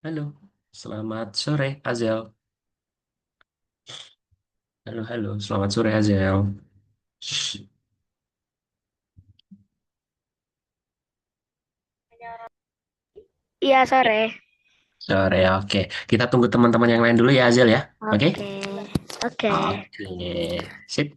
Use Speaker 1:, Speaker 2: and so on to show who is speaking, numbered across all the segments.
Speaker 1: Halo, selamat sore Azel. Halo, selamat sore Azel.
Speaker 2: Iya, sore.
Speaker 1: Sore, oke. Kita tunggu teman-teman yang lain dulu ya Azel ya. Oke?
Speaker 2: Oke. Oke.
Speaker 1: Oke, sip.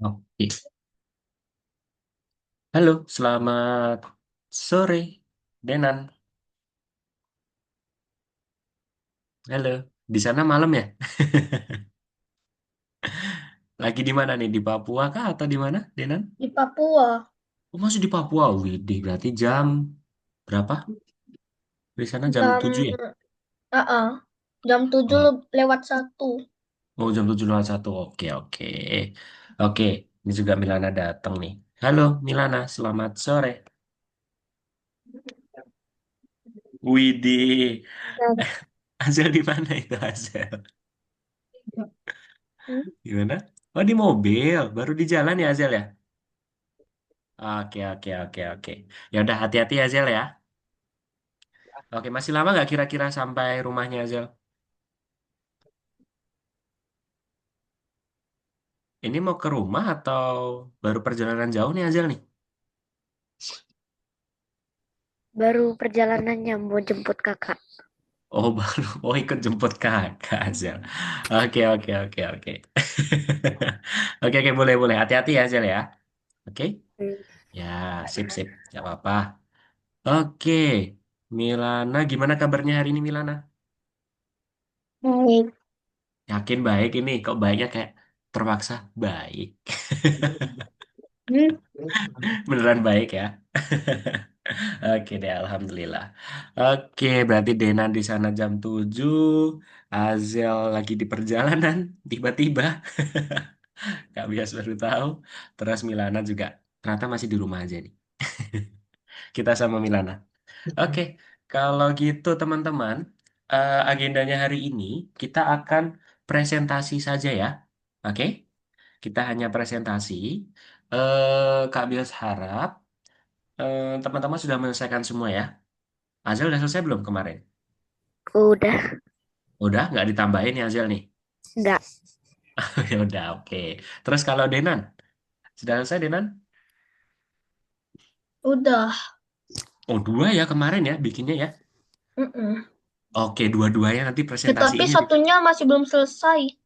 Speaker 1: Oke. Halo, selamat sore Denan. Halo, di sana malam ya? Lagi di mana nih? Di Papua kah atau di mana, Denan?
Speaker 2: Di Papua.
Speaker 1: Oh, masih di Papua. Widih, berarti jam berapa? Di sana jam
Speaker 2: Jam
Speaker 1: 7 ya?
Speaker 2: uh jam 7
Speaker 1: Oh,
Speaker 2: lewat 1.
Speaker 1: oh, jam 7:01. Oke, oke. Oke, ini juga Milana datang nih. Halo, Milana, selamat sore. Widih, Azel di mana itu Azel? Gimana? Oh, di mobil, baru di jalan ya Azel ya? Oke. Ya udah hati-hati ya Azel ya. Oke, masih lama nggak kira-kira sampai rumahnya Azel? Ini mau ke rumah atau baru perjalanan jauh nih Azel nih?
Speaker 2: Baru perjalanannya mau jemput kakak.
Speaker 1: Oh, baru. Oh, ikut jemput kakak, Azel. Oke, oke, oke, oke. Oke, oke, boleh, boleh. Hati-hati ya, Azel ya. Oke? Ya, sip, sip. Gak apa-apa. Oke. Milana, gimana kabarnya hari ini, Milana?
Speaker 2: Baik.
Speaker 1: Yakin baik ini. Kok baiknya kayak terpaksa baik.
Speaker 2: Hmm.
Speaker 1: Beneran baik ya. Oke deh, Alhamdulillah. Oke, berarti Denan di sana jam 7, Azel lagi di perjalanan, tiba-tiba, Kak Bias baru tahu. Terus Milana juga ternyata masih di rumah aja nih. Kita sama Milana. Oke, kalau gitu teman-teman, agendanya hari ini kita akan presentasi saja ya. Oke, kita hanya presentasi. Kak Bias harap teman-teman sudah menyelesaikan semua ya. Azel udah selesai belum kemarin?
Speaker 2: Udah.
Speaker 1: Udah, nggak ditambahin ya Azel nih?
Speaker 2: Enggak.
Speaker 1: Ya udah, oke. Terus kalau Denan, sudah selesai Denan?
Speaker 2: Udah.
Speaker 1: Oh, dua ya kemarin ya bikinnya ya.
Speaker 2: Mm-mm.
Speaker 1: Oke, dua-duanya nanti
Speaker 2: Tetapi
Speaker 1: presentasiinnya.
Speaker 2: satunya masih belum selesai.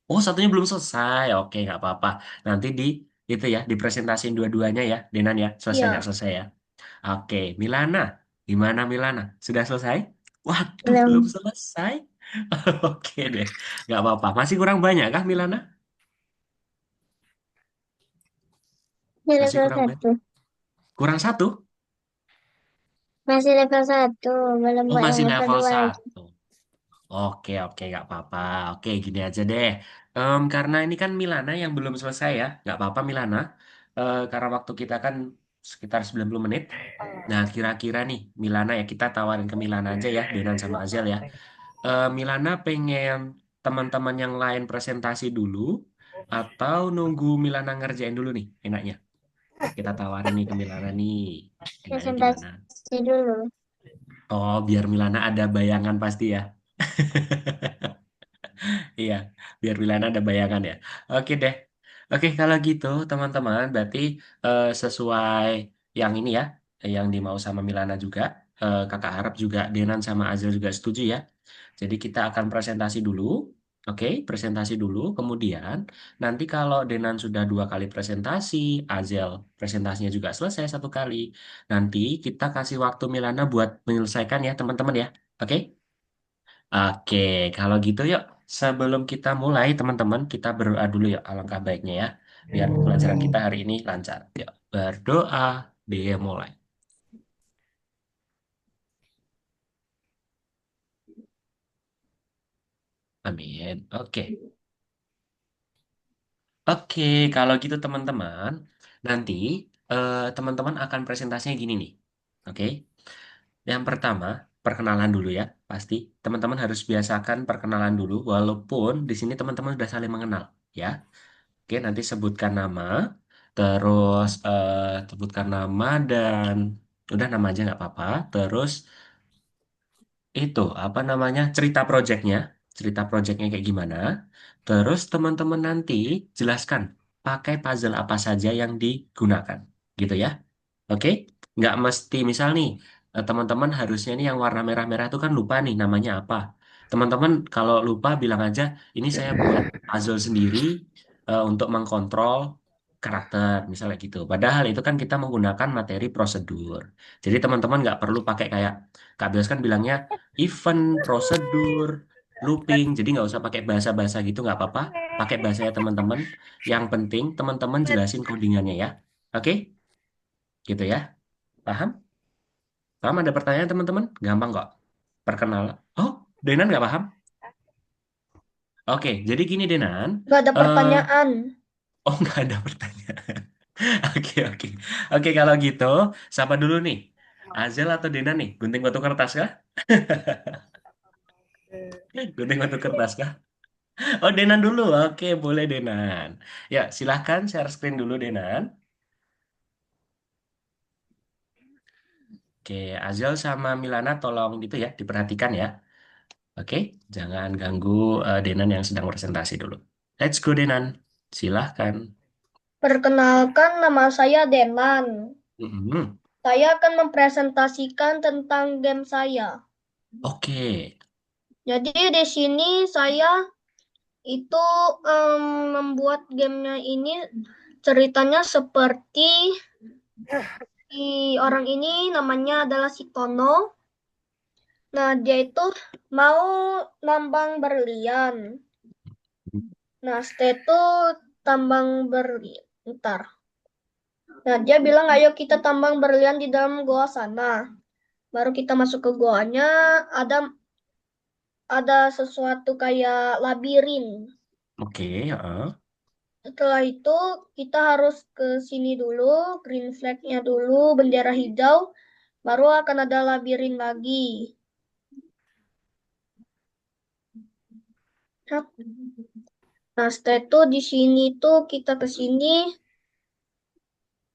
Speaker 1: Oh, satunya belum selesai. Oke, nggak apa-apa. Nanti di itu ya, dipresentasiin dua-duanya ya, Denan ya. Selesai nggak
Speaker 2: Ya.
Speaker 1: selesai ya? Oke, Milana, gimana Milana? Sudah selesai? Waduh, belum
Speaker 2: Belum.
Speaker 1: selesai. Oke deh, nggak apa-apa. Masih kurang banyak kah Milana?
Speaker 2: Masih
Speaker 1: Masih
Speaker 2: level
Speaker 1: kurang banyak.
Speaker 2: 1.
Speaker 1: Kurang satu?
Speaker 2: Masih level 1. Belum
Speaker 1: Oh,
Speaker 2: buat yang
Speaker 1: masih
Speaker 2: level
Speaker 1: level
Speaker 2: 2 lagi.
Speaker 1: satu. Oke, oke, nggak apa-apa. Oke, gini aja deh. Karena ini kan Milana yang belum selesai ya. Nggak apa-apa Milana. Karena waktu kita kan sekitar 90 menit. Nah, kira-kira nih Milana ya, kita tawarin ke Milana aja ya, Denan sama Azel ya. Milana pengen teman-teman yang lain presentasi dulu, atau nunggu Milana ngerjain dulu nih, enaknya. Kita tawarin nih ke Milana nih. Enaknya gimana?
Speaker 2: Presentasi dulu.
Speaker 1: Oh, biar Milana ada bayangan pasti ya. Iya, biar Milana ada bayangan ya. Oke deh. Oke, kalau gitu teman-teman, berarti sesuai yang ini ya, yang dimau sama Milana juga, kakak harap juga Denan sama Azil juga setuju ya. Jadi kita akan presentasi dulu, oke, presentasi dulu. Kemudian nanti kalau Denan sudah 2 kali presentasi, Azil presentasinya juga selesai 1 kali, nanti kita kasih waktu Milana buat menyelesaikan ya teman-teman ya. Oke? Oke, kalau gitu yuk. Sebelum kita mulai, teman-teman, kita berdoa dulu ya. Alangkah baiknya ya. Biar pelajaran kita hari ini lancar. Yuk, berdoa. Dia mulai. Amin. Oke. Oke, kalau gitu teman-teman, nanti teman-teman akan presentasinya gini nih. Oke. Yang pertama, perkenalan dulu ya. Pasti teman-teman harus biasakan perkenalan dulu, walaupun di sini teman-teman sudah saling mengenal. Ya. Oke, nanti sebutkan nama, terus sebutkan nama dan udah nama aja nggak apa-apa. Terus itu apa namanya cerita projectnya kayak gimana. Terus teman-teman nanti jelaskan pakai puzzle apa saja yang digunakan, gitu ya. Oke, nggak mesti misal nih teman-teman harusnya nih yang warna merah-merah itu kan lupa nih namanya apa. Teman-teman kalau lupa bilang aja ini saya buat puzzle sendiri untuk mengkontrol karakter misalnya gitu. Padahal itu kan kita menggunakan materi prosedur. Jadi teman-teman nggak perlu pakai kayak Kak Bias kan bilangnya event, prosedur, looping. Jadi nggak usah pakai bahasa-bahasa gitu nggak apa-apa. Pakai bahasanya teman-teman. Yang penting teman-teman jelasin codingannya ya. Oke? Gitu ya. Paham? Paham ada pertanyaan teman-teman? Gampang kok. Perkenalan. Oh, Denan nggak paham? Oke, jadi gini Denan.
Speaker 2: Gak ada
Speaker 1: eh
Speaker 2: pertanyaan.
Speaker 1: oh, nggak ada pertanyaan. Oke, oke. Oke, kalau gitu, siapa dulu nih? Azel atau Denan nih? Gunting batu kertas kah? Gunting batu kertas kah? Oh, Denan dulu. Oke, boleh Denan. Ya, silahkan share screen dulu Denan. Oke, Azel sama Milana tolong gitu ya, diperhatikan ya. Oke, jangan ganggu Denan yang sedang presentasi dulu. Let's go, Denan. Silahkan.
Speaker 2: Perkenalkan, nama saya Denan.
Speaker 1: Mhm.
Speaker 2: Saya akan mempresentasikan tentang game saya.
Speaker 1: Oke.
Speaker 2: Jadi di sini saya itu membuat gamenya ini ceritanya seperti si orang ini namanya adalah si Tono. Nah, dia itu mau nambang berlian. Nah, setelah itu tambang berlian. Ntar. Nah, dia bilang, ayo kita tambang berlian di dalam goa sana. Baru kita masuk ke goanya, ada ada sesuatu kayak labirin.
Speaker 1: Oke, heeh.
Speaker 2: Setelah itu kita harus ke sini dulu, green flag-nya dulu, bendera hijau, baru akan ada labirin lagi. Nah, setelah itu di sini tuh kita ke sini.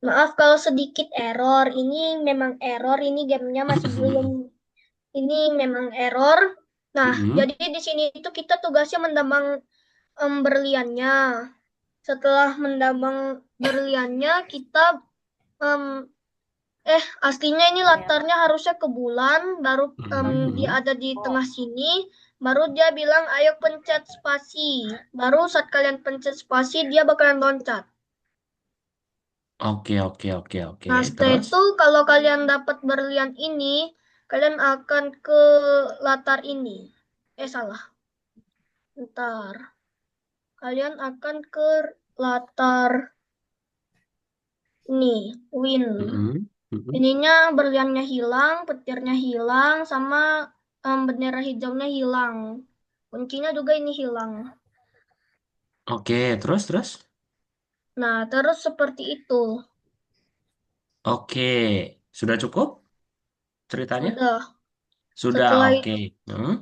Speaker 2: Maaf kalau sedikit error. Ini memang error. Ini gamenya masih belum. Ini memang error. Nah,
Speaker 1: Mm-mm.
Speaker 2: jadi di sini itu kita tugasnya mendambang berliannya. Setelah mendambang berliannya, kita em, aslinya ini latarnya harusnya ke bulan, baru dia
Speaker 1: Mm-mm.
Speaker 2: ada di tengah sini, baru dia bilang ayo pencet spasi. Baru saat kalian pencet spasi dia bakalan loncat.
Speaker 1: Oke, oke, oke, oke.
Speaker 2: Nah, setelah
Speaker 1: Terus?
Speaker 2: itu kalau kalian dapat berlian ini, kalian akan ke latar ini. Salah. Ntar. Kalian akan ke latar ini, win.
Speaker 1: Mm-mm. Mm-mm.
Speaker 2: Ininya berliannya hilang, petirnya hilang, sama bendera hijaunya hilang. Kuncinya juga ini hilang.
Speaker 1: Oke, terus?
Speaker 2: Nah, terus seperti itu.
Speaker 1: Oke, sudah cukup ceritanya?
Speaker 2: Sudah.
Speaker 1: Sudah,
Speaker 2: Setelah
Speaker 1: oke. Hmm?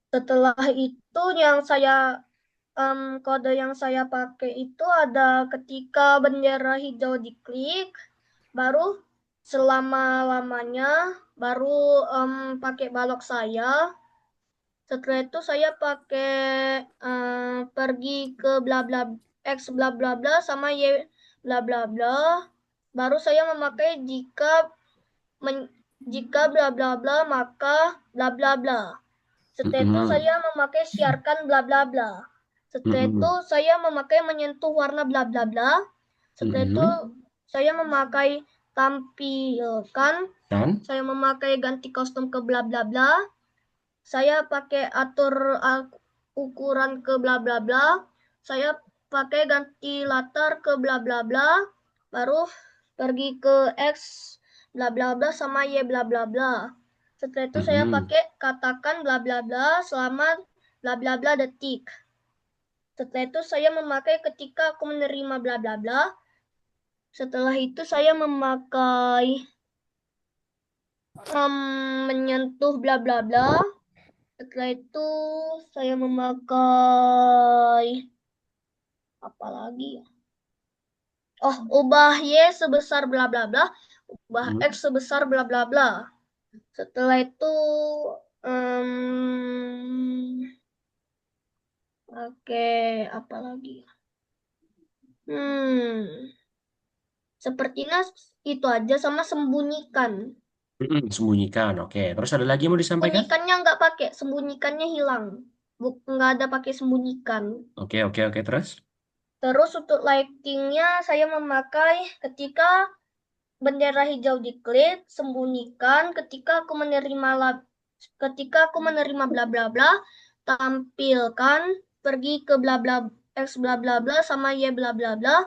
Speaker 2: setelah itu kode yang saya pakai itu ada ketika bendera hijau diklik, baru selama-lamanya, baru pakai balok saya. Setelah itu saya pakai pergi ke bla bla X bla bla bla sama Y bla bla bla. Baru saya memakai jika bla bla bla maka bla bla bla. Setelah itu
Speaker 1: Mm-mm.
Speaker 2: saya memakai siarkan bla bla bla. Setelah itu
Speaker 1: Mm-mm.
Speaker 2: saya memakai menyentuh warna bla bla bla. Setelah itu
Speaker 1: Mm-mm.
Speaker 2: saya memakai tampilkan.
Speaker 1: Dan?
Speaker 2: Saya memakai ganti kostum ke bla bla bla. Saya pakai atur ukuran ke bla bla bla. Saya pakai ganti latar ke bla bla bla. Baru pergi ke X bla bla bla sama Y bla bla bla. Setelah itu saya
Speaker 1: Mm-mm.
Speaker 2: pakai katakan bla bla bla selama bla bla bla detik. Setelah itu saya memakai ketika aku menerima bla bla bla. Setelah itu saya memakai menyentuh bla bla bla. Setelah itu saya memakai apa lagi ya? Oh, ubah Y sebesar bla bla bla, ubah
Speaker 1: Mm.
Speaker 2: X sebesar bla bla bla. Setelah itu um, oke, apa lagi ya? Hmm, sepertinya itu aja sama sembunyikan.
Speaker 1: Mm-mm. Sembunyikan, oke. Terus ada lagi yang mau disampaikan?
Speaker 2: Sembunyikannya nggak pakai, sembunyikannya hilang. Nggak ada pakai sembunyikan.
Speaker 1: Oke, oke, oke. Terus?
Speaker 2: Terus untuk lightingnya saya memakai ketika bendera hijau diklik, sembunyikan ketika aku menerima bla bla bla, tampilkan pergi ke bla bla X bla bla bla sama Y bla bla bla,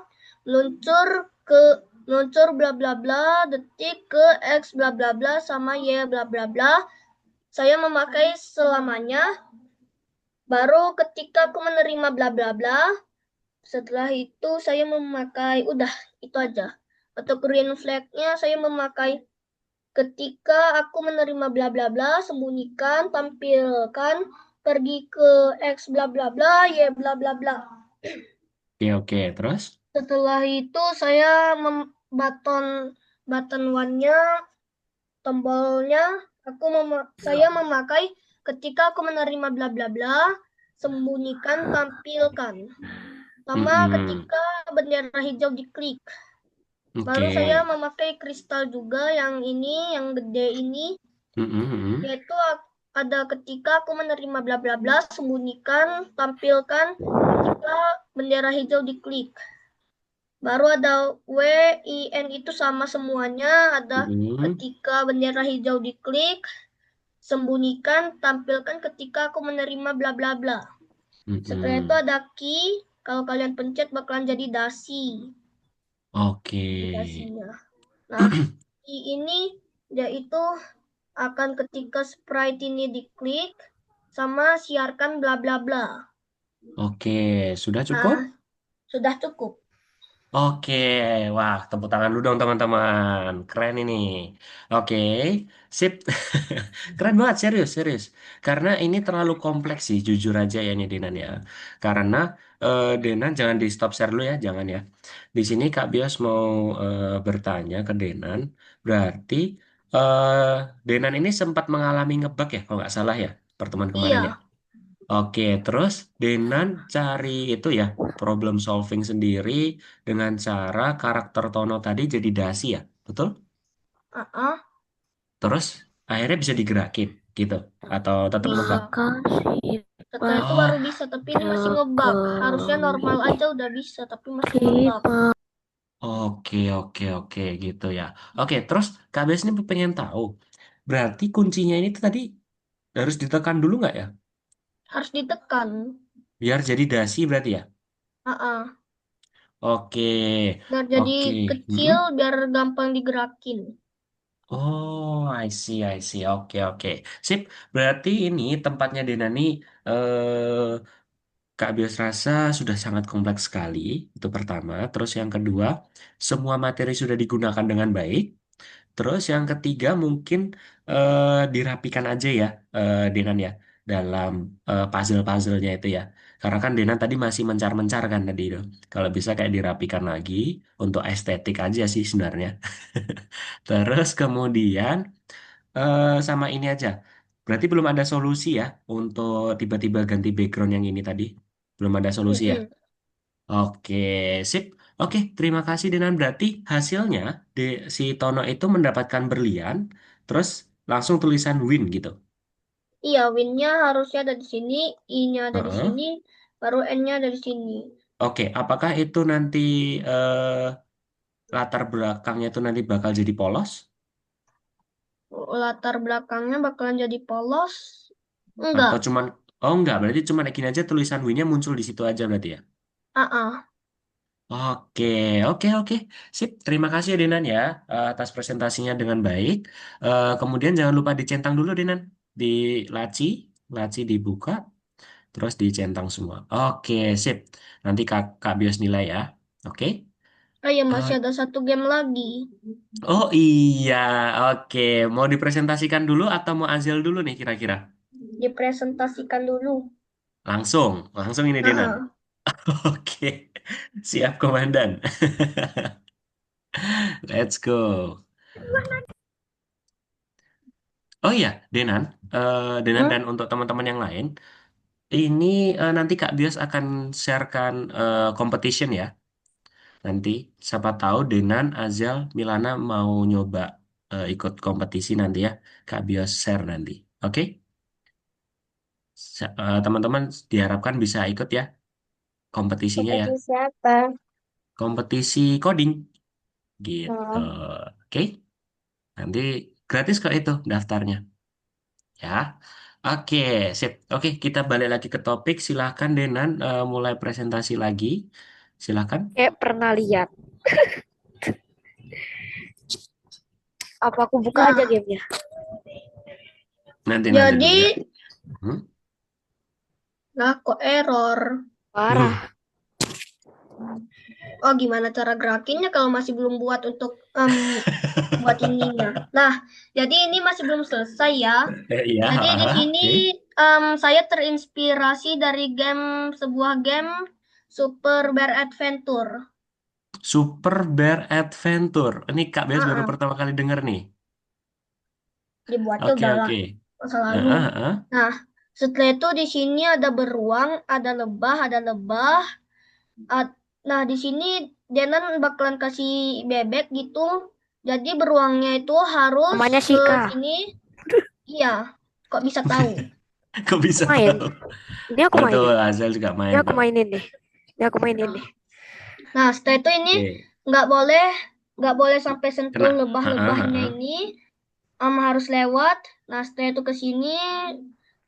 Speaker 2: luncur ke luncur bla bla bla detik ke X bla bla bla sama Y bla bla bla. Saya memakai selamanya. Baru ketika aku menerima bla bla bla, setelah itu saya memakai udah itu aja. Untuk green flag-nya saya memakai ketika aku menerima bla bla bla, sembunyikan, tampilkan, pergi ke X bla bla bla, Y bla bla bla.
Speaker 1: Oke, oke. Terus?
Speaker 2: Setelah itu saya button button one-nya, tombolnya, saya memakai ketika aku menerima bla bla bla, sembunyikan, tampilkan. Sama
Speaker 1: Mm-mm.
Speaker 2: ketika bendera hijau diklik.
Speaker 1: Oke.
Speaker 2: Baru saya memakai kristal juga yang ini, yang gede ini.
Speaker 1: Mm-mm. Mm-mm.
Speaker 2: Yaitu ada ketika aku menerima bla bla bla, sembunyikan, tampilkan ketika bendera hijau diklik. Baru ada W, I, N itu sama semuanya. Ada
Speaker 1: Mm-mm.
Speaker 2: ketika bendera hijau diklik, sembunyikan, tampilkan ketika aku menerima bla bla bla. Setelah itu
Speaker 1: Mm-mm.
Speaker 2: ada key, kalau kalian pencet bakalan jadi dasi.
Speaker 1: Oke.
Speaker 2: Jadi dasinya. Nah, key ini dia itu akan ketika sprite ini diklik, sama siarkan bla bla bla.
Speaker 1: Oke, sudah cukup?
Speaker 2: Nah, sudah cukup.
Speaker 1: Oke, wah, tepuk tangan dulu dong teman-teman. Keren ini. Oke, sip. Keren banget, serius, serius. Karena ini terlalu kompleks sih, jujur aja ya nih Denan ya. Karena Denan jangan di stop share dulu ya, jangan ya. Di sini Kak Bios mau bertanya ke Denan. Berarti eh Denan ini sempat mengalami ngebug ya, kalau nggak salah ya, pertemuan kemarin ya.
Speaker 2: Iya,
Speaker 1: Oke, terus Denan cari itu ya, problem solving sendiri dengan cara karakter Tono tadi jadi dasi ya, betul?
Speaker 2: uh-uh.
Speaker 1: Terus akhirnya bisa digerakin gitu, atau tetap ngebug?
Speaker 2: Bisa. Setelah itu baru
Speaker 1: Oh,
Speaker 2: bisa, tapi ini masih ngebug. Harusnya normal aja udah bisa, tapi masih ngebug.
Speaker 1: oke, oke, oke, gitu ya. Oke, terus Kak Bes ini pengen tahu, berarti kuncinya ini tuh tadi harus ditekan dulu nggak ya?
Speaker 2: Harus ditekan.
Speaker 1: Biar jadi dasi berarti ya?
Speaker 2: Uh-uh.
Speaker 1: Oke,
Speaker 2: Biar jadi
Speaker 1: oke.
Speaker 2: kecil,
Speaker 1: Mm-mm.
Speaker 2: biar gampang digerakin.
Speaker 1: Oh, I see, I see. Oke, oke. Sip. Berarti ini tempatnya Dena nih, Kak Bios rasa sudah sangat kompleks sekali. Itu pertama. Terus yang kedua, semua materi sudah digunakan dengan baik. Terus yang ketiga mungkin dirapikan aja ya, Denan ya, dalam puzzle-puzzlenya itu ya. Karena kan Denan tadi masih mencar-mencar kan tadi itu. Kalau bisa kayak dirapikan lagi untuk estetik aja sih sebenarnya. Terus kemudian sama ini aja. Berarti belum ada solusi ya untuk tiba-tiba ganti background yang ini tadi. Belum ada solusi ya.
Speaker 2: Mm-mm.
Speaker 1: Oke, sip. Oke, terima kasih Denan. Berarti hasilnya si Tono itu mendapatkan berlian, terus langsung tulisan win gitu.
Speaker 2: Iya, win-nya harusnya ada di sini, I-nya ada di
Speaker 1: Heeh.
Speaker 2: sini, baru N-nya ada di sini.
Speaker 1: Oke, apakah itu nanti latar belakangnya itu nanti bakal jadi polos?
Speaker 2: Latar belakangnya bakalan jadi polos.
Speaker 1: Atau
Speaker 2: Enggak.
Speaker 1: cuman, oh enggak, berarti cuman gini aja tulisan win-nya muncul di situ aja berarti ya?
Speaker 2: Ah,
Speaker 1: Oke, oke, oke. Sip, terima kasih ya Denan ya atas presentasinya dengan baik. Kemudian jangan lupa dicentang dulu Denan. Di laci, laci dibuka, terus dicentang semua. Oke, sip. Nanti Kak Bios nilai ya. Oke.
Speaker 2: Oh ya,
Speaker 1: Eh,
Speaker 2: masih ada satu game lagi.
Speaker 1: oh iya, oke. Mau dipresentasikan dulu atau mau Azil dulu nih kira-kira?
Speaker 2: Dipresentasikan dulu.
Speaker 1: Langsung, langsung ini Denan.
Speaker 2: Ah.
Speaker 1: Oke, siap Komandan. Let's go. Oh iya, Denan, Denan
Speaker 2: Hmm?
Speaker 1: dan untuk teman-teman yang lain, ini nanti Kak Bias akan sharekan competition ya. Nanti siapa tahu Denan, Azal, Milana mau nyoba ikut kompetisi nanti ya. Kak Bias share nanti. Oke? Teman-teman diharapkan bisa ikut ya kompetisinya ya.
Speaker 2: Kompetisi apa?
Speaker 1: Kompetisi coding gitu.
Speaker 2: Oh.
Speaker 1: Oke? Nanti gratis kok itu daftarnya. Ya, oke, sip. Oke, kita balik lagi ke topik. Silahkan Denan mulai presentasi lagi. Silahkan.
Speaker 3: Kayak pernah lihat. Apa aku buka aja
Speaker 2: Nah,
Speaker 3: gamenya?
Speaker 1: Nanti
Speaker 2: jadi,
Speaker 1: dulu ya. Hmm?
Speaker 2: lah kok error.
Speaker 1: Loh,
Speaker 3: Parah.
Speaker 2: Oh, gimana cara gerakinnya kalau masih belum buat untuk buat ininya. Nah, jadi ini masih belum selesai ya.
Speaker 1: iya,
Speaker 2: Jadi di sini
Speaker 1: oke.
Speaker 2: saya terinspirasi dari sebuah game Super Bear Adventure.
Speaker 1: Super Bear Adventure. Ini Kak Bes baru
Speaker 2: Ah,
Speaker 1: pertama kali denger nih.
Speaker 2: dibuatnya
Speaker 1: Oke,
Speaker 2: udah
Speaker 1: oke.
Speaker 2: masa lalu.
Speaker 1: Heeh, heeh.
Speaker 2: Nah, setelah itu di sini ada beruang, ada lebah, ada lebah. Ad- nah, di sini Denan bakalan kasih bebek gitu. Jadi beruangnya itu harus
Speaker 3: Namanya
Speaker 2: ke
Speaker 3: Shika.
Speaker 2: sini. Iya. Kok bisa tahu?
Speaker 1: Kok bisa
Speaker 3: Main.
Speaker 1: tahu?
Speaker 3: Ini aku
Speaker 1: Betul,
Speaker 3: mainin.
Speaker 1: Azel juga
Speaker 3: Ini
Speaker 1: main
Speaker 3: aku
Speaker 1: kok.
Speaker 3: mainin nih. Ini aku mainin
Speaker 2: Nah,
Speaker 3: nih.
Speaker 2: nah, setelah itu ini
Speaker 1: Oke.
Speaker 2: nggak boleh nggak boleh sampai
Speaker 1: Kena.
Speaker 2: sentuh
Speaker 1: Ha-ha,
Speaker 2: lebah-lebahnya
Speaker 1: ha-ha.
Speaker 2: ini. Harus lewat. Nah, setelah itu ke sini.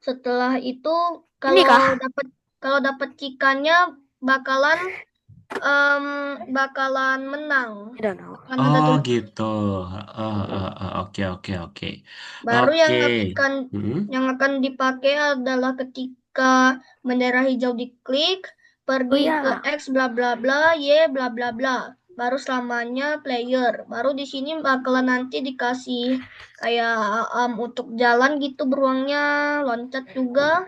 Speaker 2: Setelah itu
Speaker 3: Ini
Speaker 2: kalau
Speaker 3: kah?
Speaker 2: dapat kalau dapat ikannya bakalan em, bakalan menang.
Speaker 3: I don't know.
Speaker 2: Kan ada
Speaker 1: Oh
Speaker 2: tuh.
Speaker 1: gitu. Oke, oke, oke.
Speaker 2: Baru
Speaker 1: Oke. Hmm.
Speaker 2: yang akan dipakai adalah ketika bendera hijau diklik,
Speaker 3: Oh
Speaker 2: pergi ke
Speaker 3: ya.
Speaker 2: X bla bla bla, Y bla bla bla. Baru selamanya player. Baru di sini bakalan nanti dikasih kayak untuk jalan gitu beruangnya, loncat juga.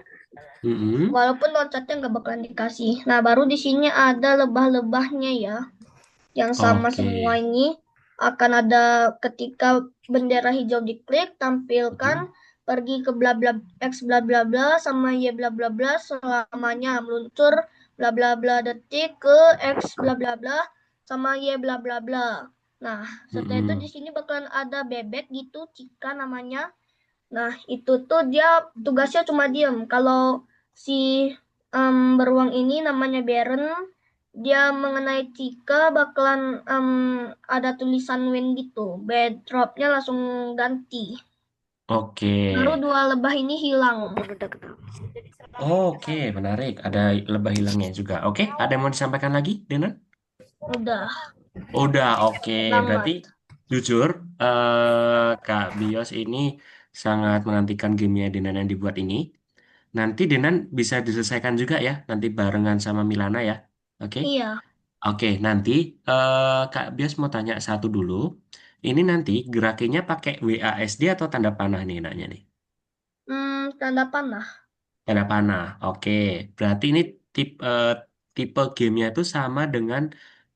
Speaker 1: Hmm.
Speaker 2: Walaupun loncatnya nggak bakalan dikasih. Nah, baru di sini ada lebah-lebahnya ya. Yang sama
Speaker 1: Oke.
Speaker 2: semua ini akan ada ketika bendera hijau diklik, tampilkan
Speaker 1: Hmm.
Speaker 2: pergi ke bla bla X bla bla bla sama Y bla bla bla selamanya meluncur bla bla bla detik ke X bla bla bla sama Y bla bla bla. Nah, setelah itu di
Speaker 1: Hmm.
Speaker 2: sini bakalan ada bebek gitu, Cika namanya. Nah, itu tuh dia tugasnya cuma diem. Kalau si beruang ini namanya Beren, dia mengenai Cika bakalan ada tulisan win gitu. Backdropnya langsung ganti.
Speaker 1: Oke.
Speaker 2: Baru dua lebah ini hilang.
Speaker 3: Walaupun udah kenal.
Speaker 1: Oke, menarik. Ada lebah hilangnya juga. Oke, ada yang mau disampaikan lagi, Denan?
Speaker 2: Udah
Speaker 1: Udah, oke. Berarti
Speaker 2: banget.
Speaker 1: jujur, Kak Bios ini sangat menantikan gamenya Denan yang dibuat ini. Nanti Denan bisa diselesaikan juga ya, nanti barengan sama Milana ya. Oke?
Speaker 2: Iya,
Speaker 1: Oke, nanti Kak Bios mau tanya satu dulu. Ini nanti gerakinya pakai WASD atau tanda panah nih enaknya nih?
Speaker 2: tanda panah.
Speaker 1: Tanda panah. Oke, berarti ini tipe gamenya itu sama dengan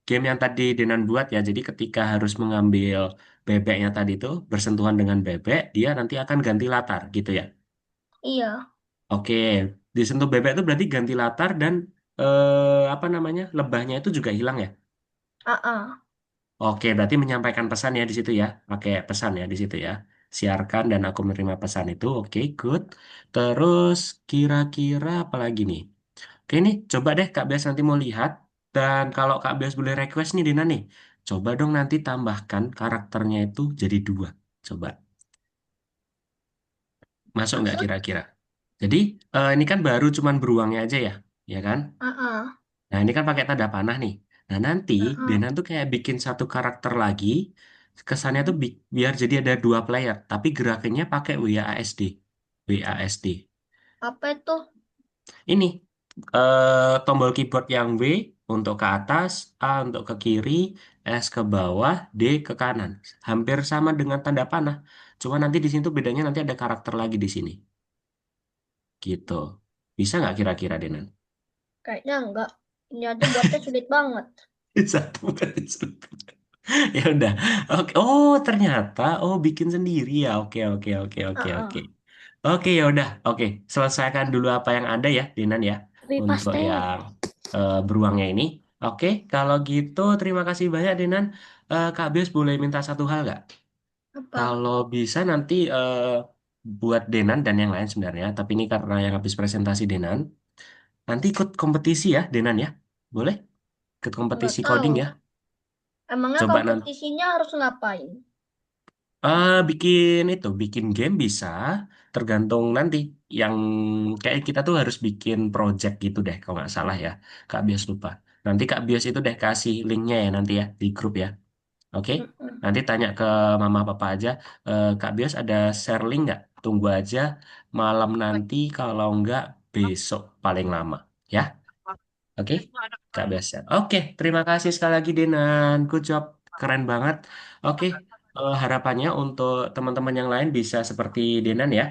Speaker 1: game yang tadi Denan buat ya. Jadi ketika harus mengambil bebeknya tadi itu bersentuhan dengan bebek, dia nanti akan ganti latar gitu ya.
Speaker 2: Iya,
Speaker 1: Oke, disentuh bebek itu berarti ganti latar dan apa namanya lebahnya itu juga hilang ya.
Speaker 2: AA.
Speaker 1: Oke, berarti menyampaikan pesan ya di situ ya. Pakai pesan ya di situ ya. Siarkan dan aku menerima pesan itu. Oke, good. Terus kira-kira apa lagi nih? Oke nih, coba deh Kak Bias nanti mau lihat. Dan kalau Kak Bias boleh request nih Dina nih. Coba dong nanti tambahkan karakternya itu jadi dua. Coba. Masuk nggak
Speaker 2: Maksud?
Speaker 1: kira-kira? Jadi ini kan baru cuman beruangnya aja ya. Ya kan?
Speaker 2: AA.
Speaker 1: Nah ini kan pakai tanda panah nih. Nah nanti
Speaker 2: AA.
Speaker 1: Dina tuh kayak bikin satu karakter lagi. Kesannya tuh biar jadi ada dua player. Tapi gerakannya pakai WASD. WASD.
Speaker 2: Apa itu?
Speaker 1: Ini tombol keyboard yang W untuk ke atas, A untuk ke kiri, S ke bawah, D ke kanan. Hampir sama dengan tanda panah. Cuma nanti di sini tuh bedanya nanti ada karakter lagi di sini. Gitu. Bisa nggak kira-kira, Denan?
Speaker 2: Kayaknya enggak. Ini aja buatnya sulit banget.
Speaker 1: Satu berarti sulit. Ya udah. Oke. Oh, ternyata bikin sendiri ya. Oke, oke, oke, oke, oke.
Speaker 2: AA.
Speaker 1: Oke, ya udah. Oke, selesaikan dulu apa yang ada ya, Dinan ya,
Speaker 3: Tapi
Speaker 1: untuk
Speaker 3: pasti.
Speaker 1: yang beruangnya ini. Oke, kalau gitu terima kasih banyak, Dinan. Kak Bius boleh minta satu hal nggak?
Speaker 2: Apa?
Speaker 1: Kalau bisa nanti buat Denan dan yang lain sebenarnya, tapi ini karena yang habis presentasi Denan, nanti ikut kompetisi ya, Denan ya. Boleh? Ikut
Speaker 2: Enggak
Speaker 1: kompetisi
Speaker 2: tahu.
Speaker 1: coding ya.
Speaker 2: Emangnya
Speaker 1: Coba nanti.
Speaker 2: kompetisinya harus ngapain?
Speaker 1: Bikin game bisa, tergantung nanti. Yang kayak kita tuh harus bikin project gitu deh, kalau nggak salah ya. Kak Bias lupa. Nanti Kak Bias itu deh kasih linknya ya nanti ya di grup ya. Oke?
Speaker 2: Mm-mm.
Speaker 1: Nanti tanya ke Mama Papa aja. Kak Bias ada share link nggak? Tunggu aja malam nanti, kalau nggak besok paling lama. Ya? Oke? Kak Bias share. Oke, terima kasih sekali lagi Denan. Good job. Keren banget. Oke, harapannya untuk teman-teman yang lain bisa seperti Denan ya.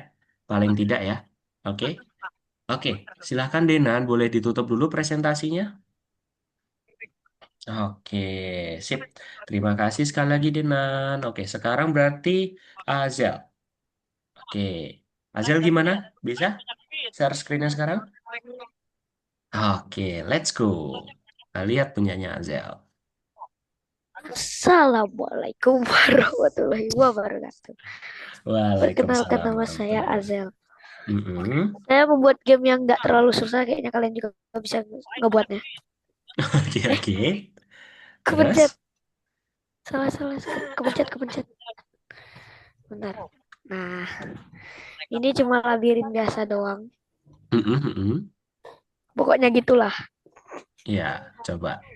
Speaker 1: Paling tidak ya. Oke? Oke, silahkan Denan. Boleh ditutup dulu presentasinya? Oke, sip. Terima kasih sekali lagi Denan. Oke, sekarang berarti Azel. Oke, Azel gimana? Bisa share screen-nya sekarang? Oke, let's go. Kita lihat punyanya Azel.
Speaker 3: Assalamualaikum warahmatullahi wabarakatuh. Perkenalkan
Speaker 1: Waalaikumsalam
Speaker 3: nama saya
Speaker 1: warahmatullahi wabarakatuh.
Speaker 3: Azel.
Speaker 1: Mm-mm.
Speaker 3: Saya membuat game yang nggak terlalu susah, kayaknya kalian juga bisa ngebuatnya.
Speaker 1: Oke,
Speaker 3: Eh,
Speaker 1: oke.
Speaker 3: kepencet.
Speaker 1: Terus?
Speaker 3: Salah, salah, salah. Kepencet, kepencet. Bentar. Nah, ini cuma labirin biasa doang.
Speaker 1: Mm-mm, mm-mm.
Speaker 3: Pokoknya gitulah.
Speaker 1: Ya, coba.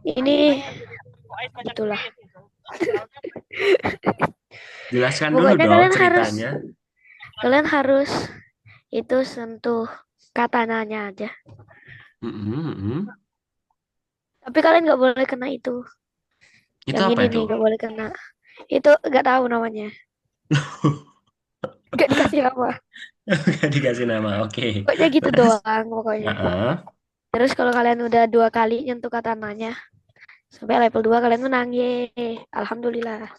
Speaker 3: Ini gitulah.
Speaker 1: Jelaskan dulu
Speaker 3: Pokoknya
Speaker 1: dong ceritanya.
Speaker 3: kalian harus itu sentuh katananya aja.
Speaker 1: Mm-mm, mm-mm.
Speaker 3: Tapi kalian nggak boleh kena itu.
Speaker 1: Itu
Speaker 3: Yang
Speaker 1: apa
Speaker 3: ini
Speaker 1: itu?
Speaker 3: nih nggak boleh kena. Itu nggak tahu namanya. Nggak dikasih apa.
Speaker 1: Gak dikasih nama, oke.
Speaker 3: Pokoknya gitu
Speaker 1: Terus?
Speaker 3: doang pokoknya.
Speaker 1: Heeh.
Speaker 3: Terus kalau kalian udah 2 kali nyentuh katananya sampai level 2 kalian menang. Yeay. Alhamdulillah.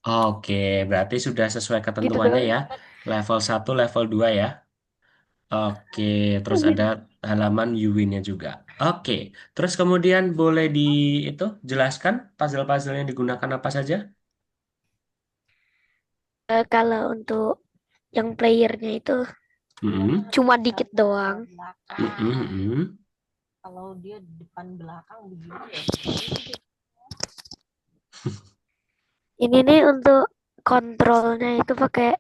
Speaker 1: Oke, berarti sudah sesuai
Speaker 3: Gitu
Speaker 1: ketentuannya
Speaker 3: doang.
Speaker 1: ya. Level 1, level 2 ya. Oke, terus ada halaman Yuwin-nya juga. Oke, terus kemudian boleh di itu jelaskan puzzle-puzzle yang digunakan apa saja?
Speaker 3: Kalau untuk yang playernya itu
Speaker 1: Mm-mm,
Speaker 3: cuma dikit doang.
Speaker 1: mm-mm, mm-mm.
Speaker 3: Ini nih untuk kontrolnya itu pakai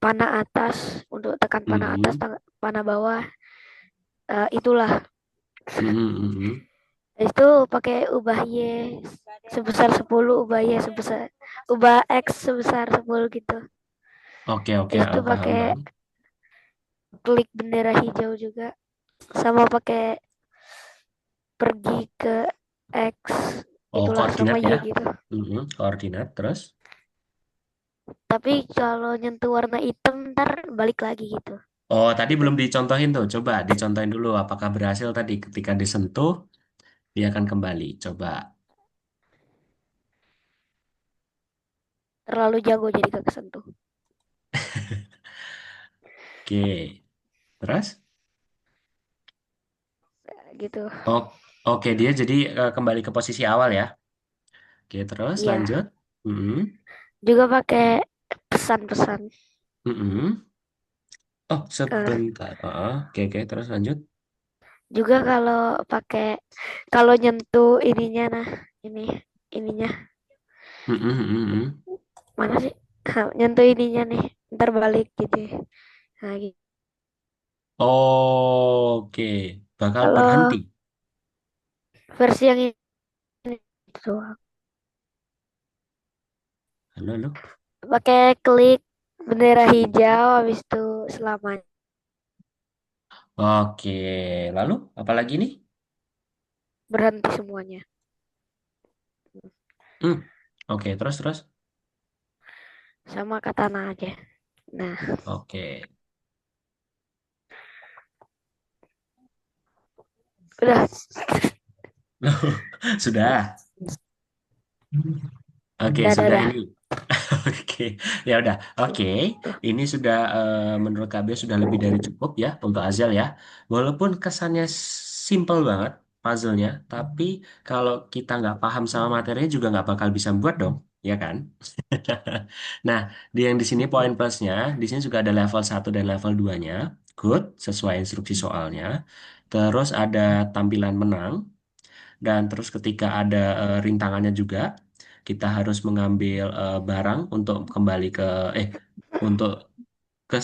Speaker 3: panah atas untuk tekan panah atas,
Speaker 1: Mm-mm,
Speaker 3: panah bawah. Itulah.
Speaker 1: mm-mm, mm-mm.
Speaker 3: Itu pakai ubah Y sebesar 10, ubah Y sebesar ubah X sebesar 10 gitu.
Speaker 1: Oke, oke,
Speaker 3: Itu
Speaker 1: paham,
Speaker 3: pakai
Speaker 1: paham.
Speaker 3: klik bendera hijau juga sama pakai pergi ke X
Speaker 1: Oh,
Speaker 3: itulah sama
Speaker 1: koordinat
Speaker 3: Y
Speaker 1: ya.
Speaker 3: gitu.
Speaker 1: Mm-mm, koordinat, terus?
Speaker 3: Tapi kalau nyentuh warna hitam ntar balik lagi gitu.
Speaker 1: Oh, tadi belum dicontohin tuh. Coba dicontohin dulu apakah berhasil tadi ketika disentuh, dia akan kembali. Coba.
Speaker 3: Terlalu jago jadi gak kesentuh.
Speaker 1: Oke, terus?
Speaker 3: Gitu.
Speaker 1: Oh, oke, dia jadi kembali ke posisi awal ya. Oke, terus
Speaker 3: Iya.
Speaker 1: lanjut. Mm-mm,
Speaker 3: Juga pakai pesan-pesan.
Speaker 1: mm-mm. Oh,
Speaker 3: Eh,
Speaker 1: sebentar. Oke, oke, terus lanjut.
Speaker 3: juga kalau nyentuh ininya nah ini ininya
Speaker 1: Mm-mm, mm-mm.
Speaker 3: mana sih? Nyentuh ininya nih ntar balik gitu ya. Nah, gitu.
Speaker 1: Oke, bakal
Speaker 3: Kalau
Speaker 1: berhenti.
Speaker 3: versi yang ini doang.
Speaker 1: Halo, halo.
Speaker 3: Pakai klik bendera hijau habis itu selamanya
Speaker 1: Oke, lalu apa lagi nih?
Speaker 3: berhenti semuanya.
Speaker 1: Hmm. Oke, terus terus.
Speaker 3: Sama katana aja. Nah,
Speaker 1: Oke.
Speaker 3: udah.
Speaker 1: Sudah. Oke,
Speaker 3: Udah,
Speaker 1: sudah
Speaker 3: udah.
Speaker 1: ini. Oke, ya udah. Oke, ini sudah menurut KB sudah lebih dari cukup ya untuk Azal ya. Walaupun kesannya simple banget puzzle-nya, tapi kalau kita nggak paham sama materinya juga nggak bakal bisa buat dong, ya kan? Nah, di yang di sini poin plusnya, di sini juga ada level 1 dan level 2-nya. Good, sesuai instruksi soalnya. Terus ada tampilan menang. Dan terus ketika ada rintangannya juga, kita harus mengambil barang untuk kembali ke untuk ke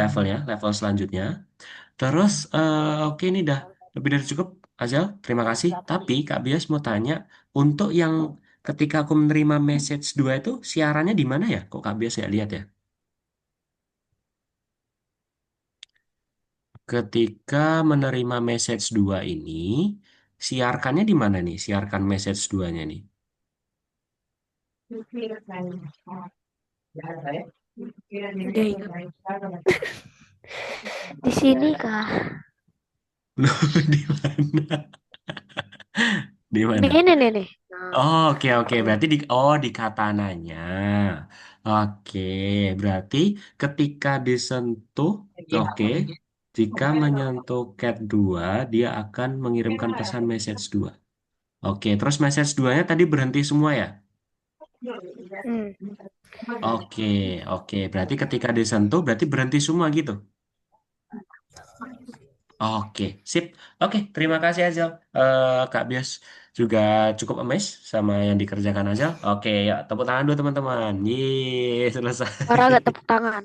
Speaker 1: levelnya, level selanjutnya. Terus oke ini dah lebih dari cukup, Azal. Terima kasih. Tapi Kak Bias mau tanya, untuk yang ketika aku menerima message 2 itu siarannya di mana ya? Kok Kak Bias nggak lihat ya? Ketika menerima message 2 ini, siarkannya di mana nih? Siarkan message 2-nya nih.
Speaker 3: Udah ingat. Di sini kah?
Speaker 1: Loh, di mana? Di
Speaker 3: Di
Speaker 1: mana?
Speaker 3: ini nih. Nah,
Speaker 1: Oh, oke oke. Berarti di katananya. Oke, berarti ketika disentuh, oke. Jika menyentuh cat 2, dia akan mengirimkan pesan message 2. Oke, terus message 2-nya tadi berhenti semua ya?
Speaker 3: hmm.
Speaker 1: Oke, oke. Berarti ketika disentuh, berarti berhenti semua gitu. Oke, sip. Oke, terima kasih Azal. Kak Bias juga cukup amazed sama yang dikerjakan Azal. Oke, ya tepuk tangan dulu teman-teman. Yeay, selesai.
Speaker 3: Parah gak tepuk tangan.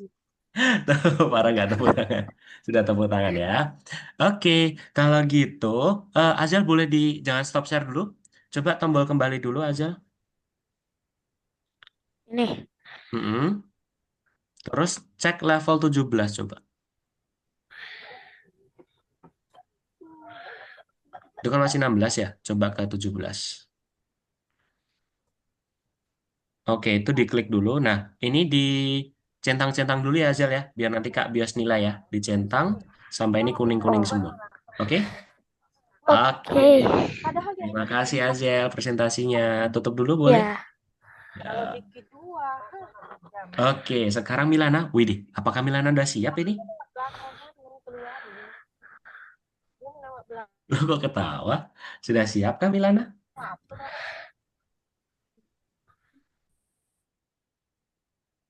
Speaker 1: Parah nggak tepuk tangan? Sudah tepuk tangan ya. Oke, kalau gitu, Azal boleh jangan stop share dulu. Coba tombol kembali dulu Azal.
Speaker 3: Ini.
Speaker 1: Mm-mm. Terus cek level 17 coba. Itu kan masih 16 ya. Coba ke 17. Oke, itu diklik dulu. Nah, ini dicentang-centang dulu ya Azal ya. Biar nanti Kak Bias nilai ya. Dicentang sampai ini kuning-kuning semua. Oke? Oke.
Speaker 3: Oke.
Speaker 1: Terima kasih Azel presentasinya. Tutup dulu boleh?
Speaker 3: Ya.
Speaker 1: Ya. Oke, sekarang Milana. Widih, apakah Milana udah siap ini? Lu kok ketawa? Sudah siap kah Milana?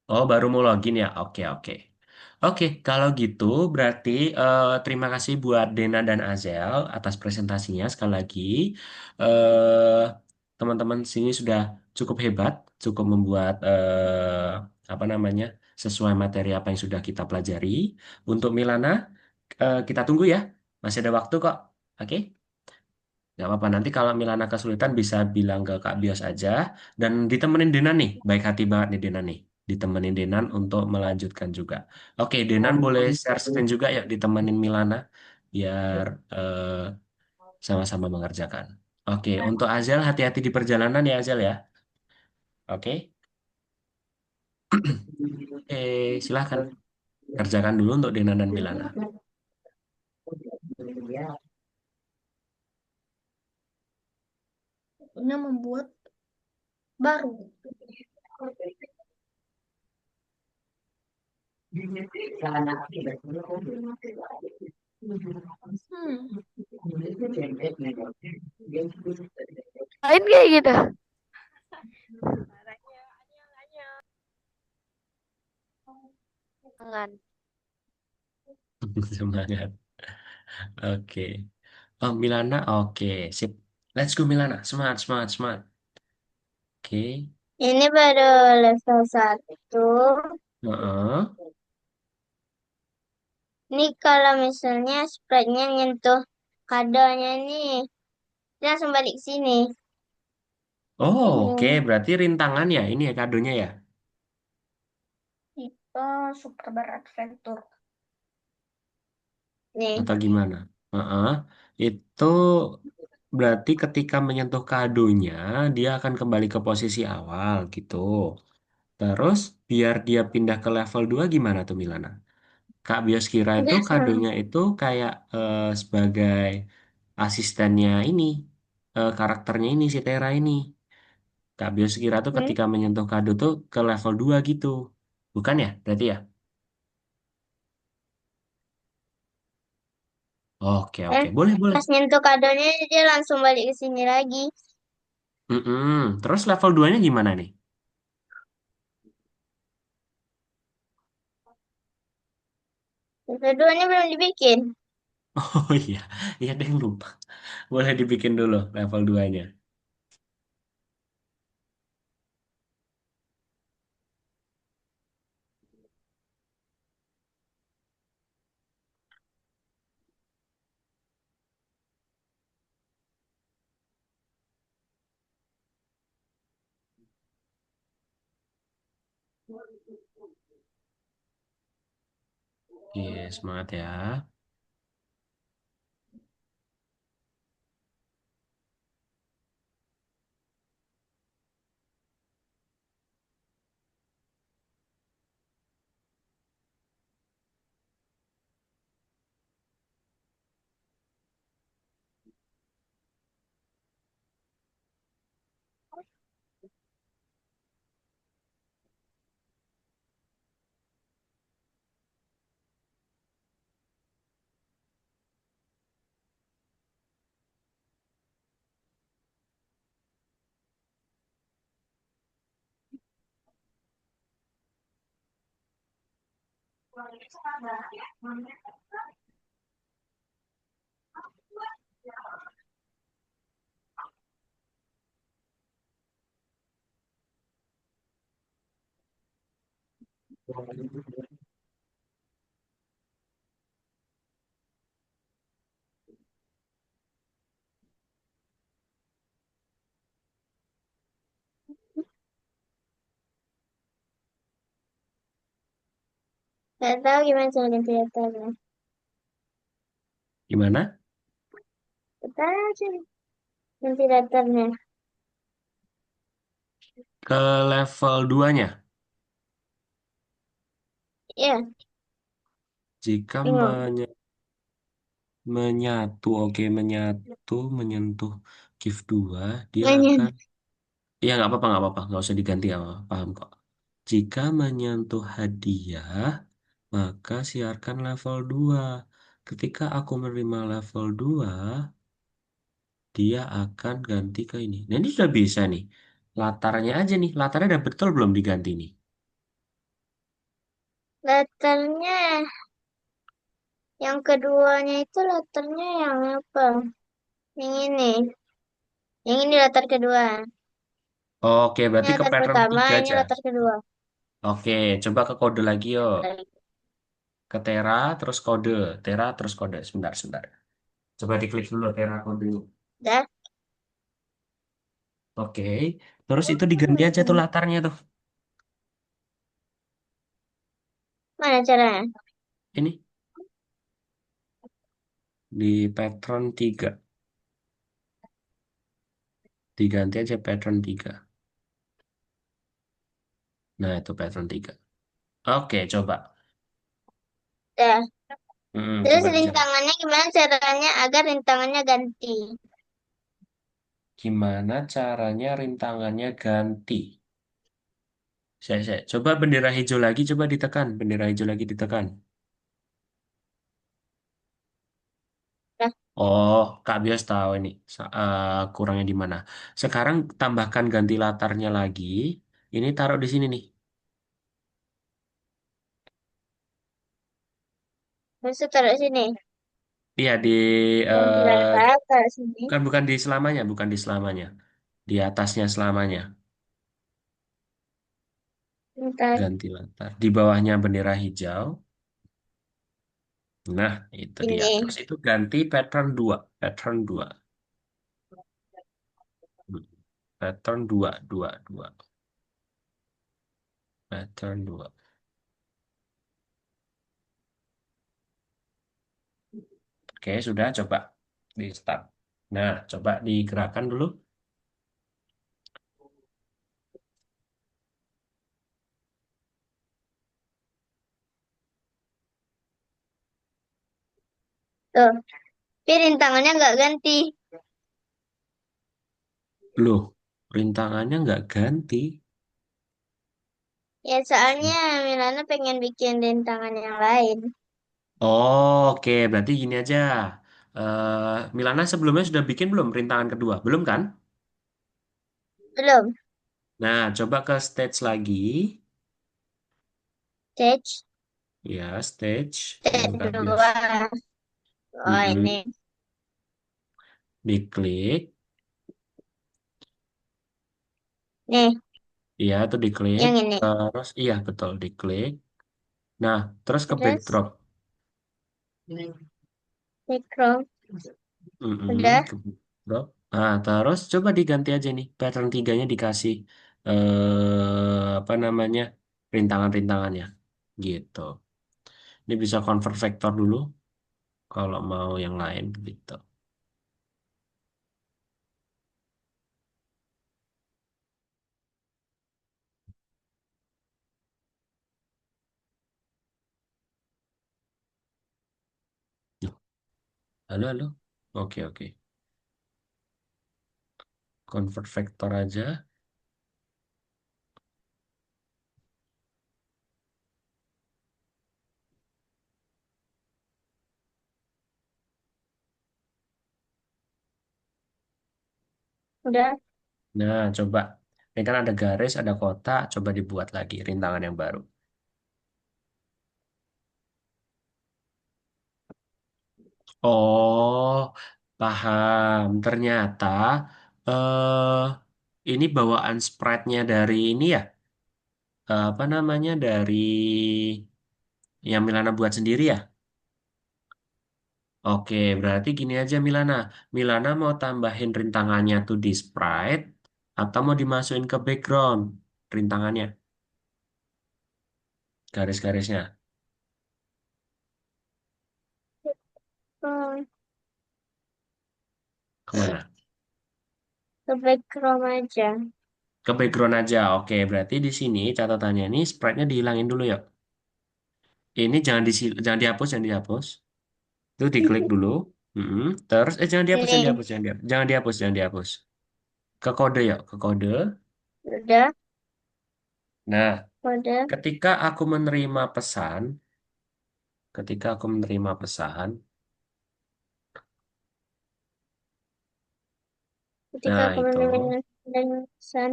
Speaker 1: Oh, baru mau login ya? Oke, oke. Oke, kalau gitu berarti terima kasih buat Dena dan Azel atas presentasinya sekali lagi. Eh, Teman-teman sini sudah cukup hebat, cukup membuat apa namanya sesuai materi apa yang sudah kita pelajari. Untuk Milana, kita tunggu ya. Masih ada waktu kok. Oke? Nggak apa-apa, nanti kalau Milana kesulitan bisa bilang ke Kak Bios aja. Dan ditemenin Denan nih, baik hati banget nih Denan nih. Ditemenin Denan untuk melanjutkan juga. Oke, Denan boleh share screen juga ya, ditemenin Milana. Biar sama-sama mengerjakan. Oke, untuk Azel hati-hati di perjalanan ya Azel ya. Oke, Oke, silahkan kerjakan dulu untuk Denan dan Milana.
Speaker 2: Ini membuat baru. Hmm.
Speaker 3: Lain kayak gitu. Tangan.
Speaker 1: Semangat. Oke. Oh, Milana, oke. Sip. Let's go Milana. Semangat, semangat, semangat. Oke.
Speaker 2: Ini baru level 1.
Speaker 1: Heeh.
Speaker 2: Ini kalau misalnya sprite-nya nyentuh kadonya nih, dia langsung balik sini.
Speaker 1: Oh, oke.
Speaker 2: Ini
Speaker 1: Berarti rintangan ya. Ini ya kadonya ya.
Speaker 2: tipe Super Bar Adventure. Nih,
Speaker 1: Atau gimana? Heeh. Itu berarti ketika menyentuh kadonya, dia akan kembali ke posisi awal gitu. Terus, biar dia pindah ke level 2 gimana tuh Milana? Kak Bios kira itu
Speaker 2: biasa.
Speaker 1: kadonya itu kayak sebagai asistennya ini, karakternya ini, si Tera ini. Kak Bios kira tuh
Speaker 2: Hmm?
Speaker 1: ketika menyentuh kado tuh ke level 2 gitu. Bukan ya? Berarti ya? Oke,
Speaker 2: Eh,
Speaker 1: oke. Boleh, boleh.
Speaker 2: pas nyentuh kadonya dia langsung balik ke sini lagi.
Speaker 1: Mm-mm. Terus level 2-nya gimana nih?
Speaker 2: Keduanya belum dibikin.
Speaker 1: Oh iya, iya deh lupa. Boleh dibikin dulu level 2-nya. Iya, semangat ya.
Speaker 2: Nggak tahu gimana cara ganti datarnya.
Speaker 1: Gimana?
Speaker 2: Kita aja ganti datarnya.
Speaker 1: Ke level 2-nya.
Speaker 2: Ya,
Speaker 1: Jika
Speaker 2: bingung.
Speaker 1: menyatu, oke, menyatu, menyentuh gift 2, dia
Speaker 2: Nanya.
Speaker 1: akan, ya nggak apa-apa, nggak usah diganti, apa, paham kok. Jika menyentuh hadiah, maka siarkan level 2. Ketika aku menerima level 2, dia akan ganti ke ini. Nah, ini sudah bisa nih. Latarnya aja nih, latarnya udah betul belum diganti nih?
Speaker 2: Datarnya yang keduanya itu latarnya yang apa? Yang ini. Yang ini latar kedua.
Speaker 1: Oke,
Speaker 2: Ini
Speaker 1: berarti ke
Speaker 2: latar
Speaker 1: pattern
Speaker 2: pertama,
Speaker 1: 3
Speaker 2: ini
Speaker 1: aja.
Speaker 2: latar kedua.
Speaker 1: Oke, coba ke kode lagi yuk. Ke Tera, terus kode. Tera, terus kode. Sebentar, sebentar. Coba diklik dulu Tera kode.
Speaker 2: Dah.
Speaker 1: Oke, terus itu diganti aja tuh latarnya tuh.
Speaker 2: Mana caranya?
Speaker 1: Ini, di pattern 3. Diganti aja pattern 3. Nah, itu pattern 3. Oke, coba.
Speaker 2: Dah. Terus
Speaker 1: Coba dijawab.
Speaker 2: rintangannya gimana caranya agar rintangannya ganti?
Speaker 1: Gimana caranya rintangannya ganti? Saya. Coba bendera hijau lagi, coba ditekan. Bendera hijau lagi ditekan.
Speaker 2: Dah.
Speaker 1: Oh, Kak Bias tahu ini. Kurangnya di mana. Sekarang tambahkan ganti latarnya lagi. Ini taruh di sini nih.
Speaker 2: Terus taruh sini.
Speaker 1: Iya, di
Speaker 2: Ganti
Speaker 1: eh,
Speaker 2: latar, taruh sini.
Speaker 1: bukan di selamanya, bukan di selamanya. Di atasnya selamanya.
Speaker 2: Bentar.
Speaker 1: Ganti latar. Di bawahnya bendera hijau. Nah, itu dia.
Speaker 2: Ini.
Speaker 1: Terus itu ganti pattern 2. Pattern 2. Pattern 2, 2, 2. Pattern 2. Oke, sudah coba di start. Nah, coba digerakkan dulu.
Speaker 2: Tuh. Tapi rintangannya nggak ganti.
Speaker 1: Loh, rintangannya nggak ganti.
Speaker 2: Ya soalnya Milana pengen bikin rintangan yang lain.
Speaker 1: Oh, oke, berarti gini aja. Milana sebelumnya sudah bikin belum rintangan kedua? Belum kan?
Speaker 2: Belum.
Speaker 1: Nah, coba ke stage lagi.
Speaker 2: Stage.
Speaker 1: Ya, stage yang
Speaker 2: Stage
Speaker 1: Kak bias.
Speaker 2: dua. Oh
Speaker 1: Mm-mm.
Speaker 2: ini.
Speaker 1: Diklik.
Speaker 2: Nih.
Speaker 1: Iya, itu diklik.
Speaker 2: Yang ini.
Speaker 1: Terus, iya betul, diklik. Nah, terus ke
Speaker 2: Terus.
Speaker 1: backdrop.
Speaker 2: Background.
Speaker 1: Mm-mm,
Speaker 2: Udah.
Speaker 1: ke backdrop. Nah, terus coba diganti aja nih. Pattern tiganya dikasih, apa namanya, rintangan-rintangannya. Gitu. Ini bisa convert vektor dulu kalau mau yang lain gitu. Loh, halo, halo. Oke, oke. Convert vektor aja.
Speaker 2: Udah.
Speaker 1: Nah, coba. Ini kan ada garis, ada kotak. Coba dibuat lagi rintangan yang baru. Oh, paham. Ternyata eh ini bawaan sprite-nya dari ini ya. Apa namanya dari yang Milana buat sendiri ya? Oke, berarti gini aja Milana. Milana mau tambahin rintangannya tuh di sprite atau mau dimasukin ke background rintangannya, garis-garisnya.
Speaker 2: Hmm,
Speaker 1: Kemana?
Speaker 2: ke background aja.
Speaker 1: Ke background aja. Oke, berarti di sini catatannya ini sprite-nya dihilangin dulu ya. Ini jangan dihapus, jangan dihapus. Itu diklik dulu. Mm-mm. Terus jangan dihapus, jangan
Speaker 2: Ini
Speaker 1: dihapus, jangan dihapus, jangan dihapus. Ke kode ya, ke kode.
Speaker 2: udah
Speaker 1: Nah,
Speaker 2: pada
Speaker 1: ketika aku menerima pesan, ketika aku menerima pesan,
Speaker 2: ketika
Speaker 1: nah
Speaker 2: aku
Speaker 1: itu
Speaker 2: menemukan dan pesan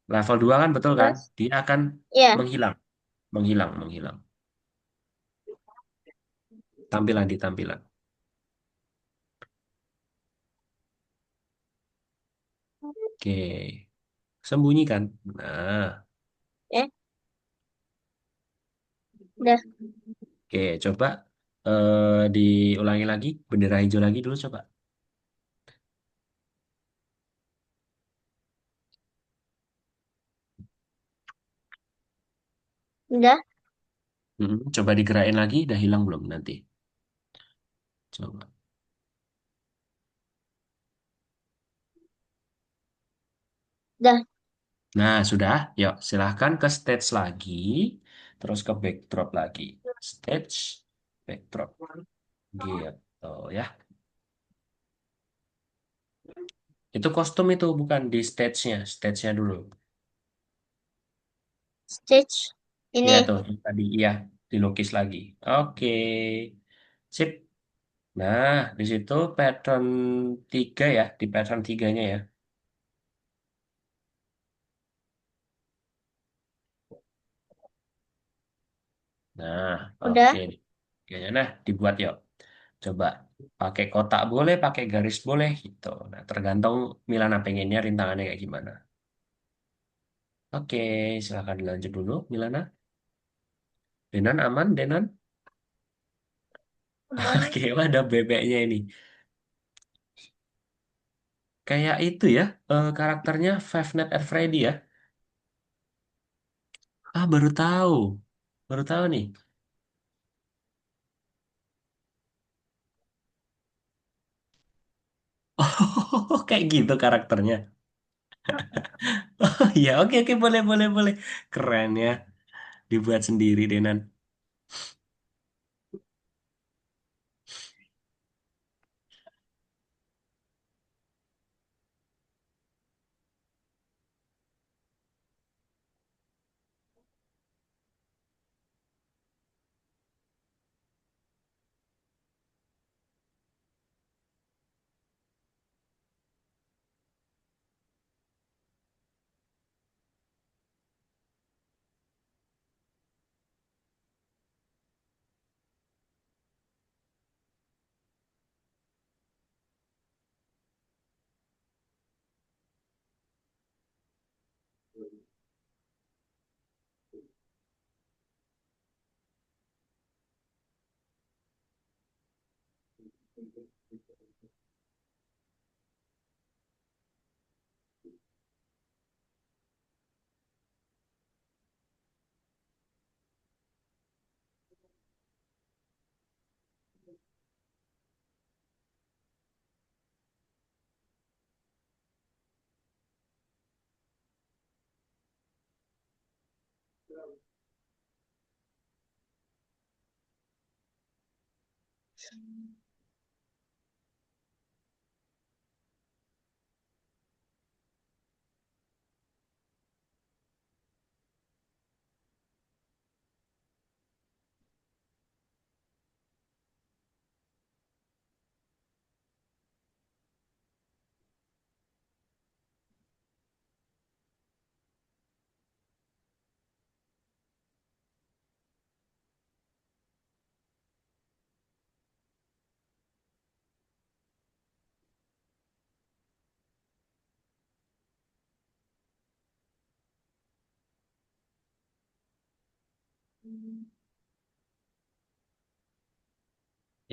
Speaker 1: level 2 kan betul kan?
Speaker 2: terus
Speaker 1: Dia akan
Speaker 2: ya
Speaker 1: menghilang, menghilang, menghilang. Tampilan di tampilan. Oke, sembunyikan. Nah,
Speaker 2: ya udah
Speaker 1: oke, coba diulangi lagi, bendera hijau lagi dulu coba.
Speaker 2: udah
Speaker 1: Coba digerakin lagi, udah hilang belum nanti? Coba.
Speaker 2: udah
Speaker 1: Nah, sudah. Yuk, silahkan ke stage lagi, terus ke backdrop lagi. Stage, backdrop. Gitu ya. Itu kostum itu bukan di stage-nya. Stage-nya dulu.
Speaker 2: stage
Speaker 1: Iya
Speaker 2: ini
Speaker 1: tuh, tadi iya dilukis lagi. Oke. Sip. Nah, di situ pattern 3 ya, di pattern tiganya ya. Nah, oke.
Speaker 2: udah
Speaker 1: Kayaknya nah dibuat yuk. Coba pakai kotak boleh, pakai garis boleh gitu. Nah, tergantung Milana pengennya rintangannya kayak gimana. Oke, silahkan dilanjut dulu, Milana. Denan aman, Denan?
Speaker 2: aman
Speaker 1: Oke, wah, ada bebeknya ini. Kayak itu ya, karakternya Five Nights at Freddy ya. Ah, baru tahu. Baru tahu nih. Oh, kayak gitu karakternya. Oh iya, oke, oke, boleh, boleh, boleh. Keren ya. Dibuat sendiri, Denan.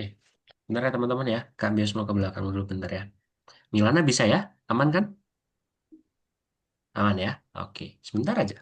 Speaker 1: Eh, bentar ya teman-teman ya. Kak Bios mau ke belakang dulu bentar ya. Milana bisa ya? Aman kan? Aman ya? Oke, sebentar aja.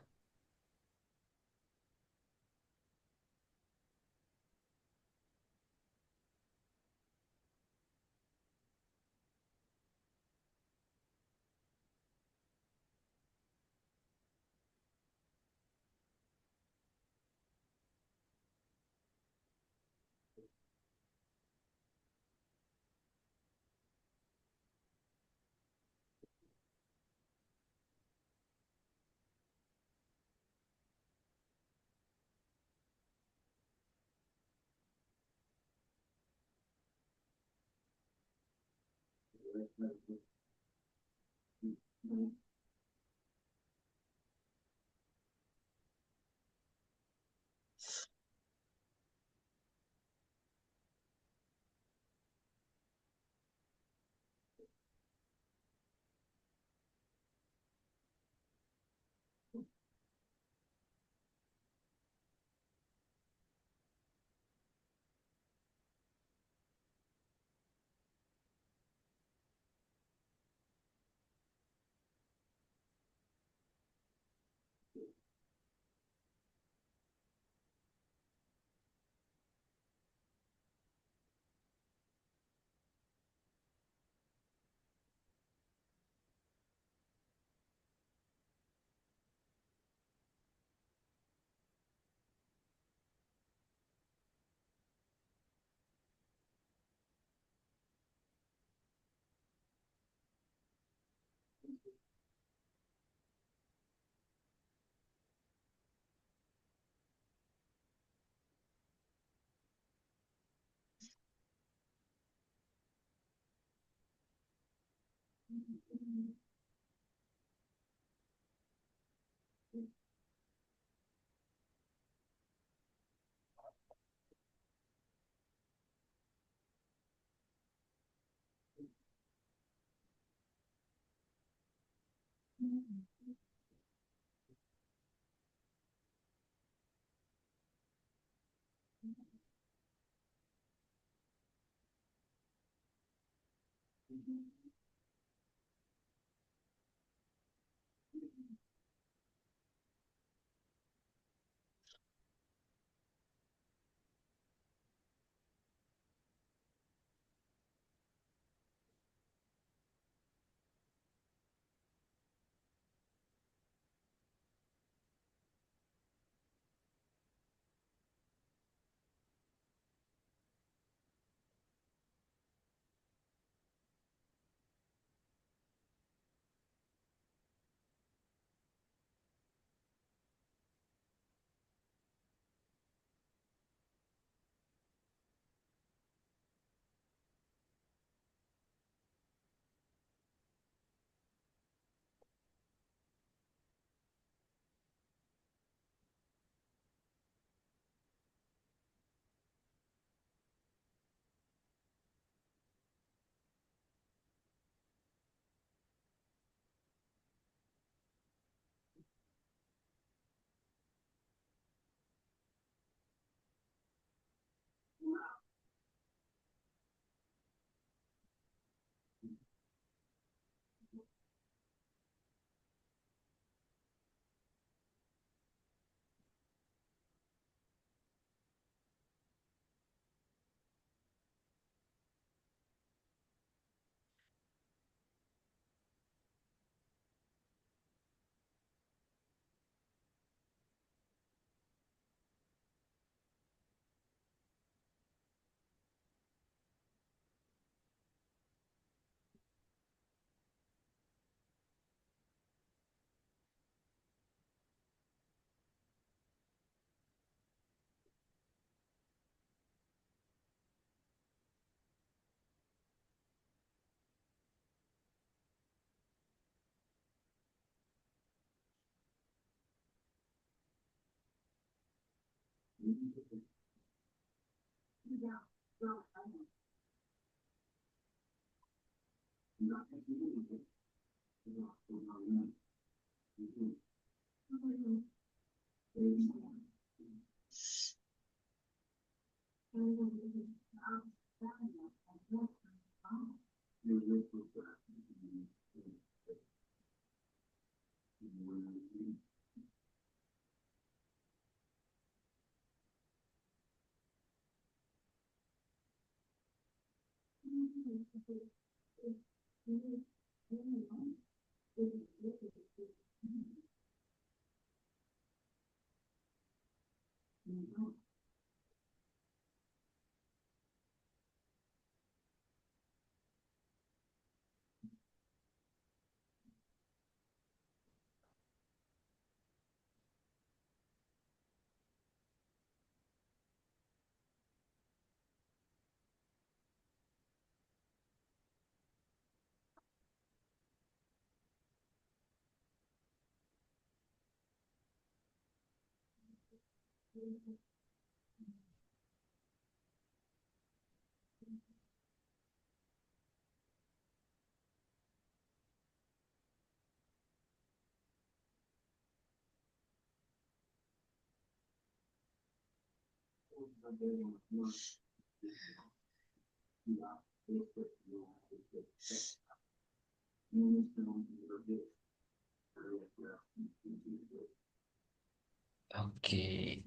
Speaker 1: Oke.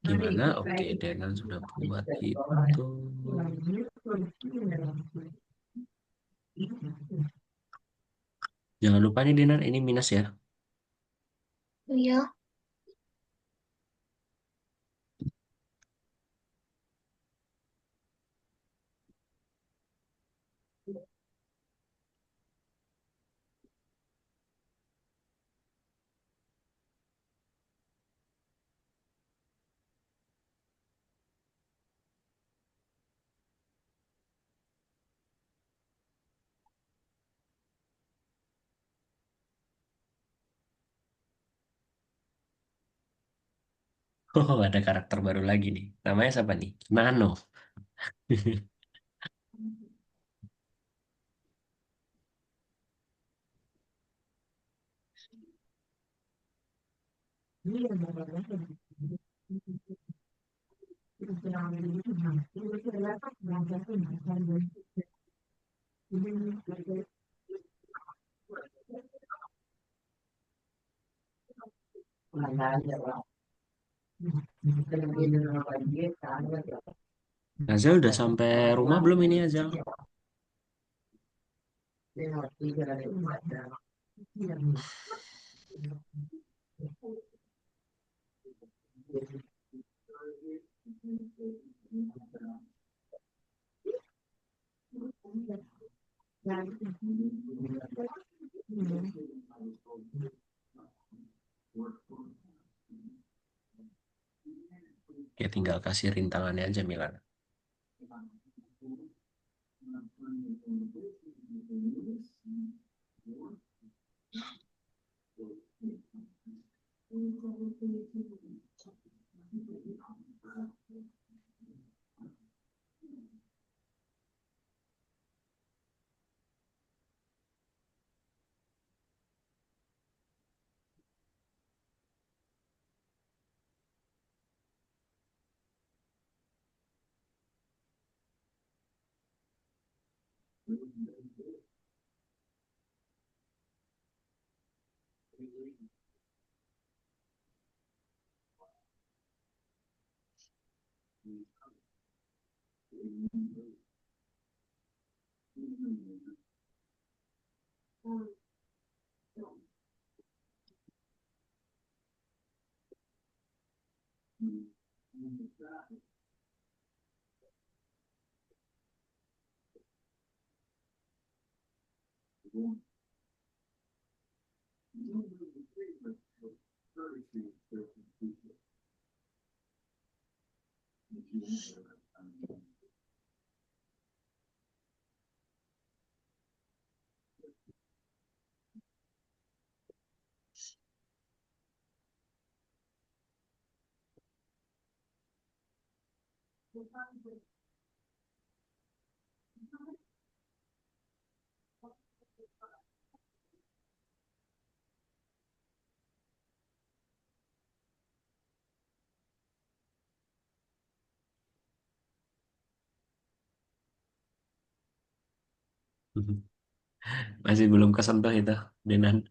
Speaker 1: Gimana? Oke, Denan sudah buat itu. Jangan lupa nih Denan, ini minus ya.
Speaker 2: Iya.
Speaker 1: Oh, ada karakter baru lagi nih. Namanya siapa nih? Nano. Azal udah sampai rumah belum ini Azal? Ya tinggal kasih rintangannya aja Milan. Masih belum kesentuh itu, Denan.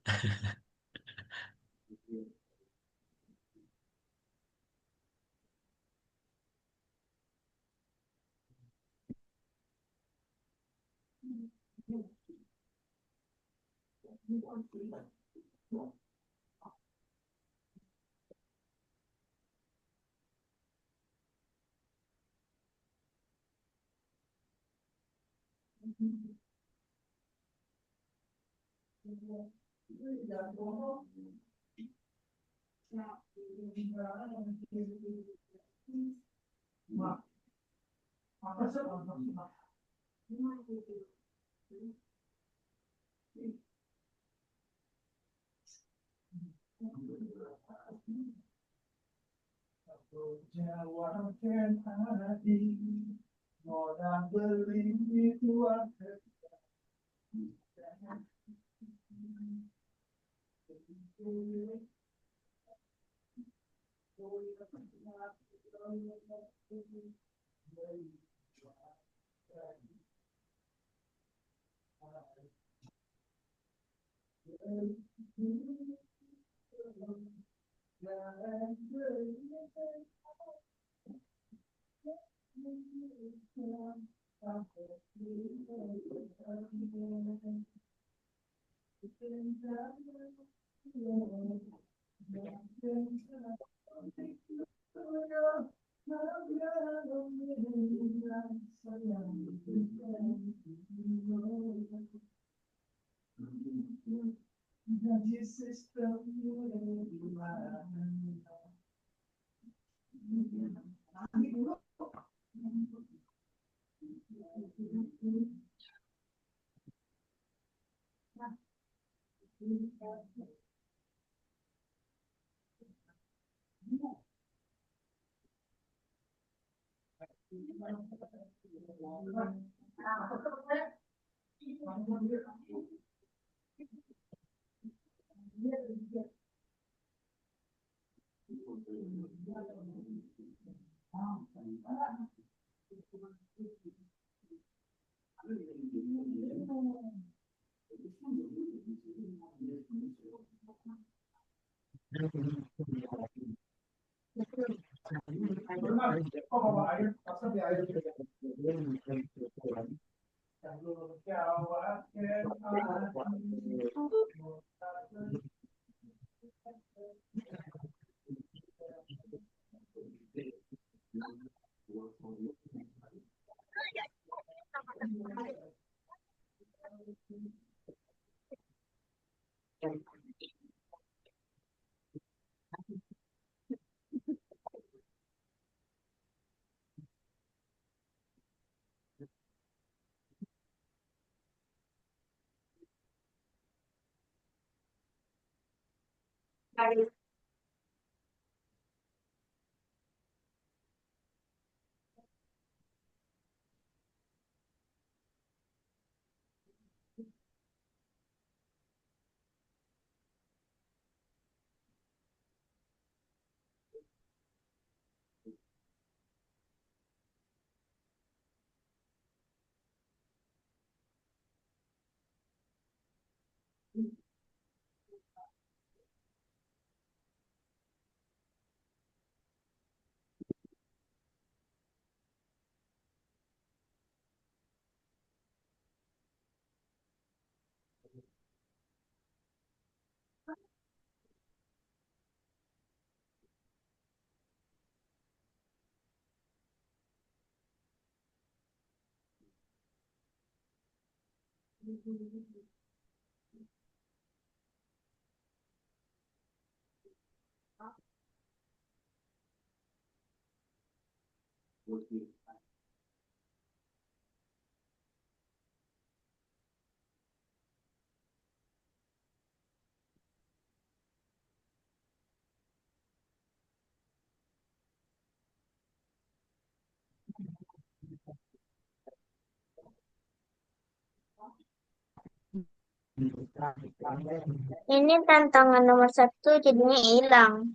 Speaker 2: Ini tantangan nomor 1 jadinya hilang.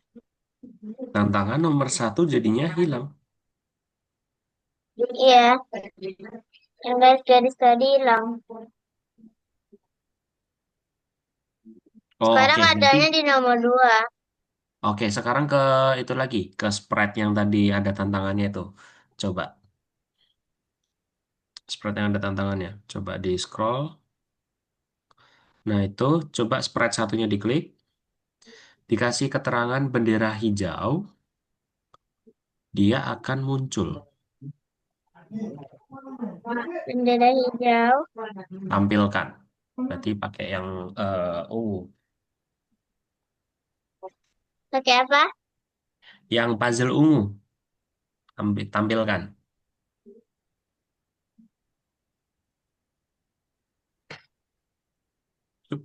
Speaker 1: Tantangan nomor satu jadinya hilang.
Speaker 2: Iya, yang garis-garis tadi hilang.
Speaker 1: Oh,
Speaker 2: Sekarang
Speaker 1: oke, berarti
Speaker 2: adanya di nomor 2.
Speaker 1: oke, sekarang ke itu lagi, ke spread yang tadi ada tantangannya itu. Coba spread yang ada tantangannya. Coba di scroll. Nah, itu coba spread satunya diklik, dikasih keterangan bendera hijau, dia akan muncul.
Speaker 2: Bendera hijau.
Speaker 1: Tampilkan. Berarti pakai yang ungu.
Speaker 2: Pakai apa?
Speaker 1: Yang puzzle ungu, tampilkan. Yup.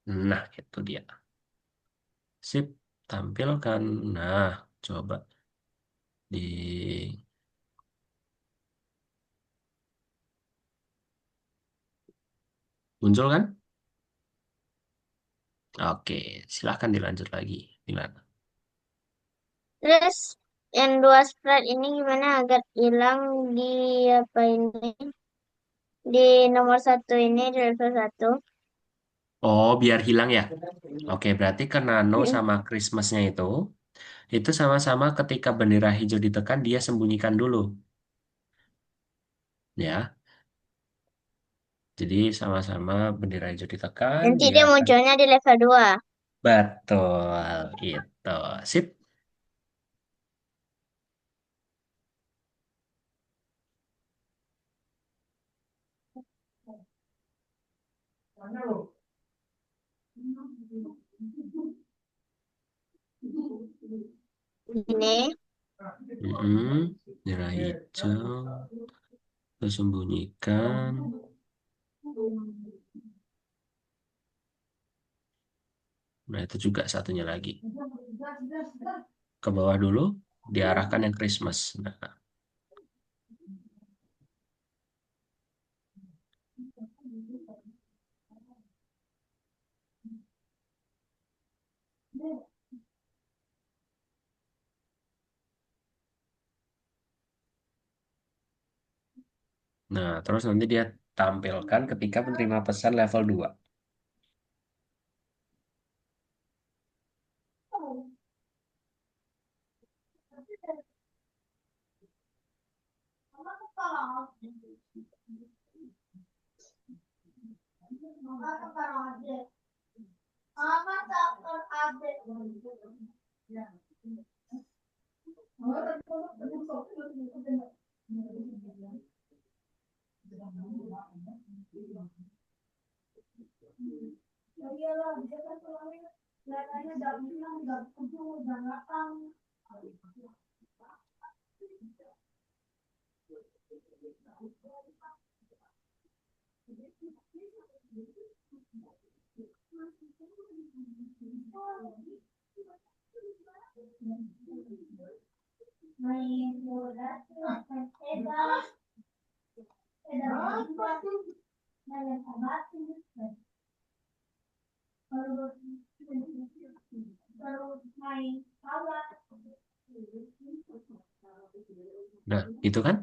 Speaker 1: Nah, itu dia. Sip, tampilkan. Nah, coba di muncul kan? Oke, silahkan dilanjut lagi. Gimana?
Speaker 2: Terus yang 2 spread ini gimana agar hilang di apa ini? Di nomor 1 ini di level 1.
Speaker 1: Oh, biar hilang ya. Oke, berarti ke Nano sama Christmasnya itu sama-sama ketika bendera hijau ditekan dia sembunyikan dulu, ya. Jadi sama-sama bendera hijau ditekan
Speaker 2: Nanti
Speaker 1: dia
Speaker 2: dia
Speaker 1: akan
Speaker 2: munculnya di level 2.
Speaker 1: betul itu. Sip.
Speaker 2: Ini.
Speaker 1: Bendera hijau tersembunyikan. Nah, itu juga satunya lagi. Ke bawah dulu, diarahkan yang Christmas. Nah, nah, terus nanti dia tampilkan ketika menerima pesan level 2. Nah, itu kan?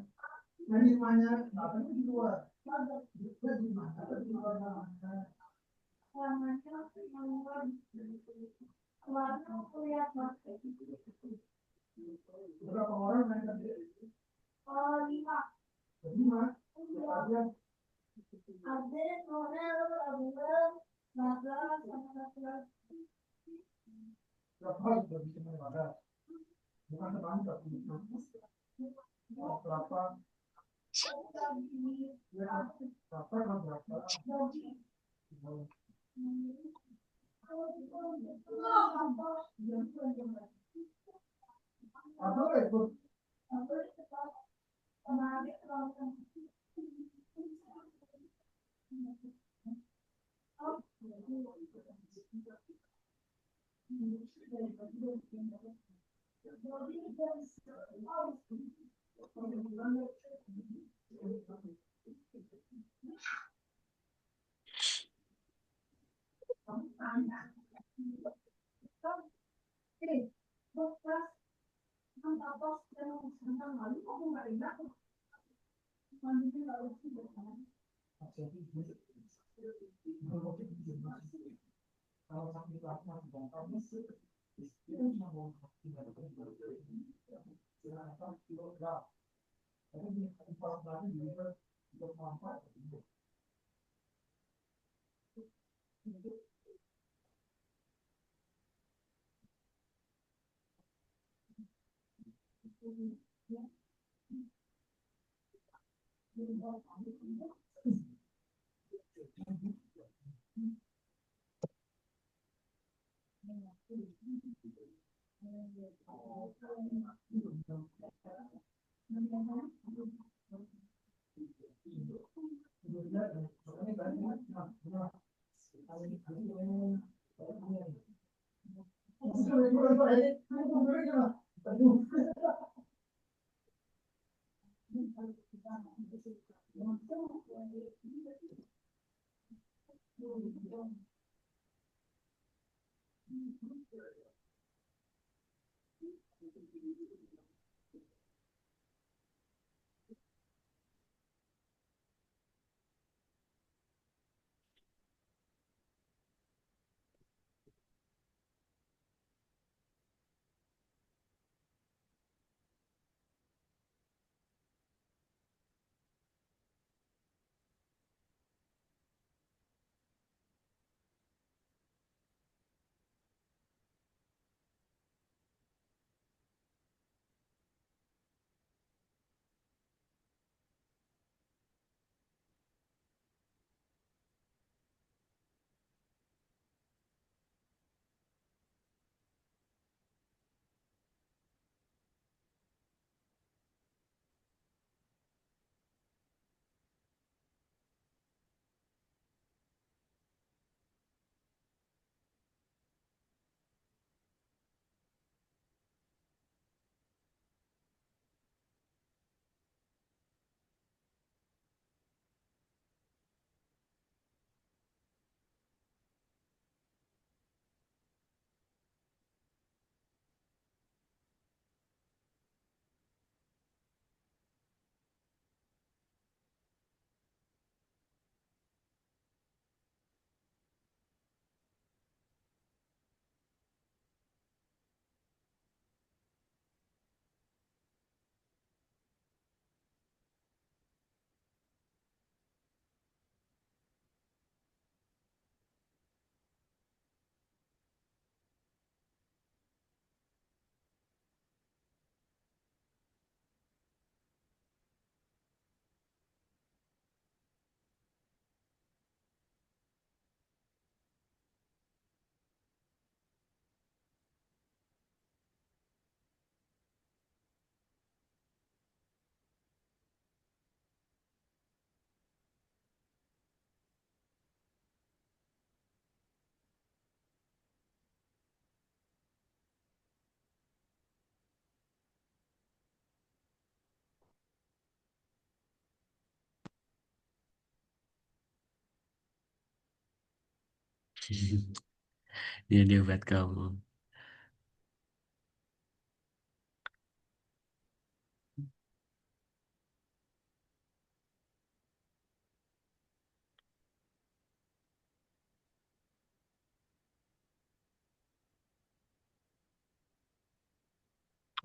Speaker 1: Dia buat kamu.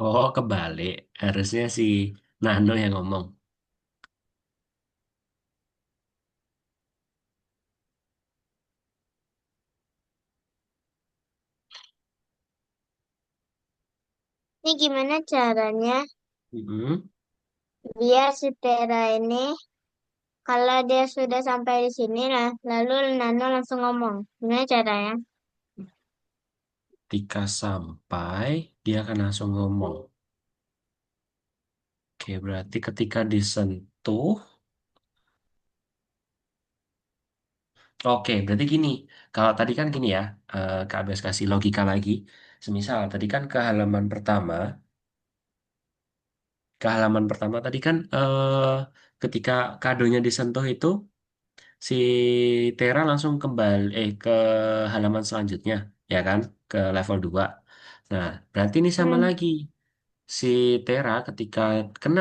Speaker 1: Oh, kebalik. Harusnya si Nano yang ngomong.
Speaker 2: Ini gimana caranya
Speaker 1: Mm-mm.
Speaker 2: biar si Tera ini kalau dia sudah sampai di sini lah, lalu Nano langsung ngomong. Gimana caranya?
Speaker 1: Ketika sampai, dia akan langsung ngomong. Oke, berarti ketika disentuh. Oke, berarti gini. Kalau tadi kan gini ya, Kak Abes kasih logika lagi. Semisal tadi kan ke halaman pertama tadi kan ketika kadonya disentuh itu si Tera langsung kembali ke halaman selanjutnya, ya kan? Ke level 2. Nah, berarti ini sama
Speaker 2: Hmm.
Speaker 1: lagi. Si Tera ketika kena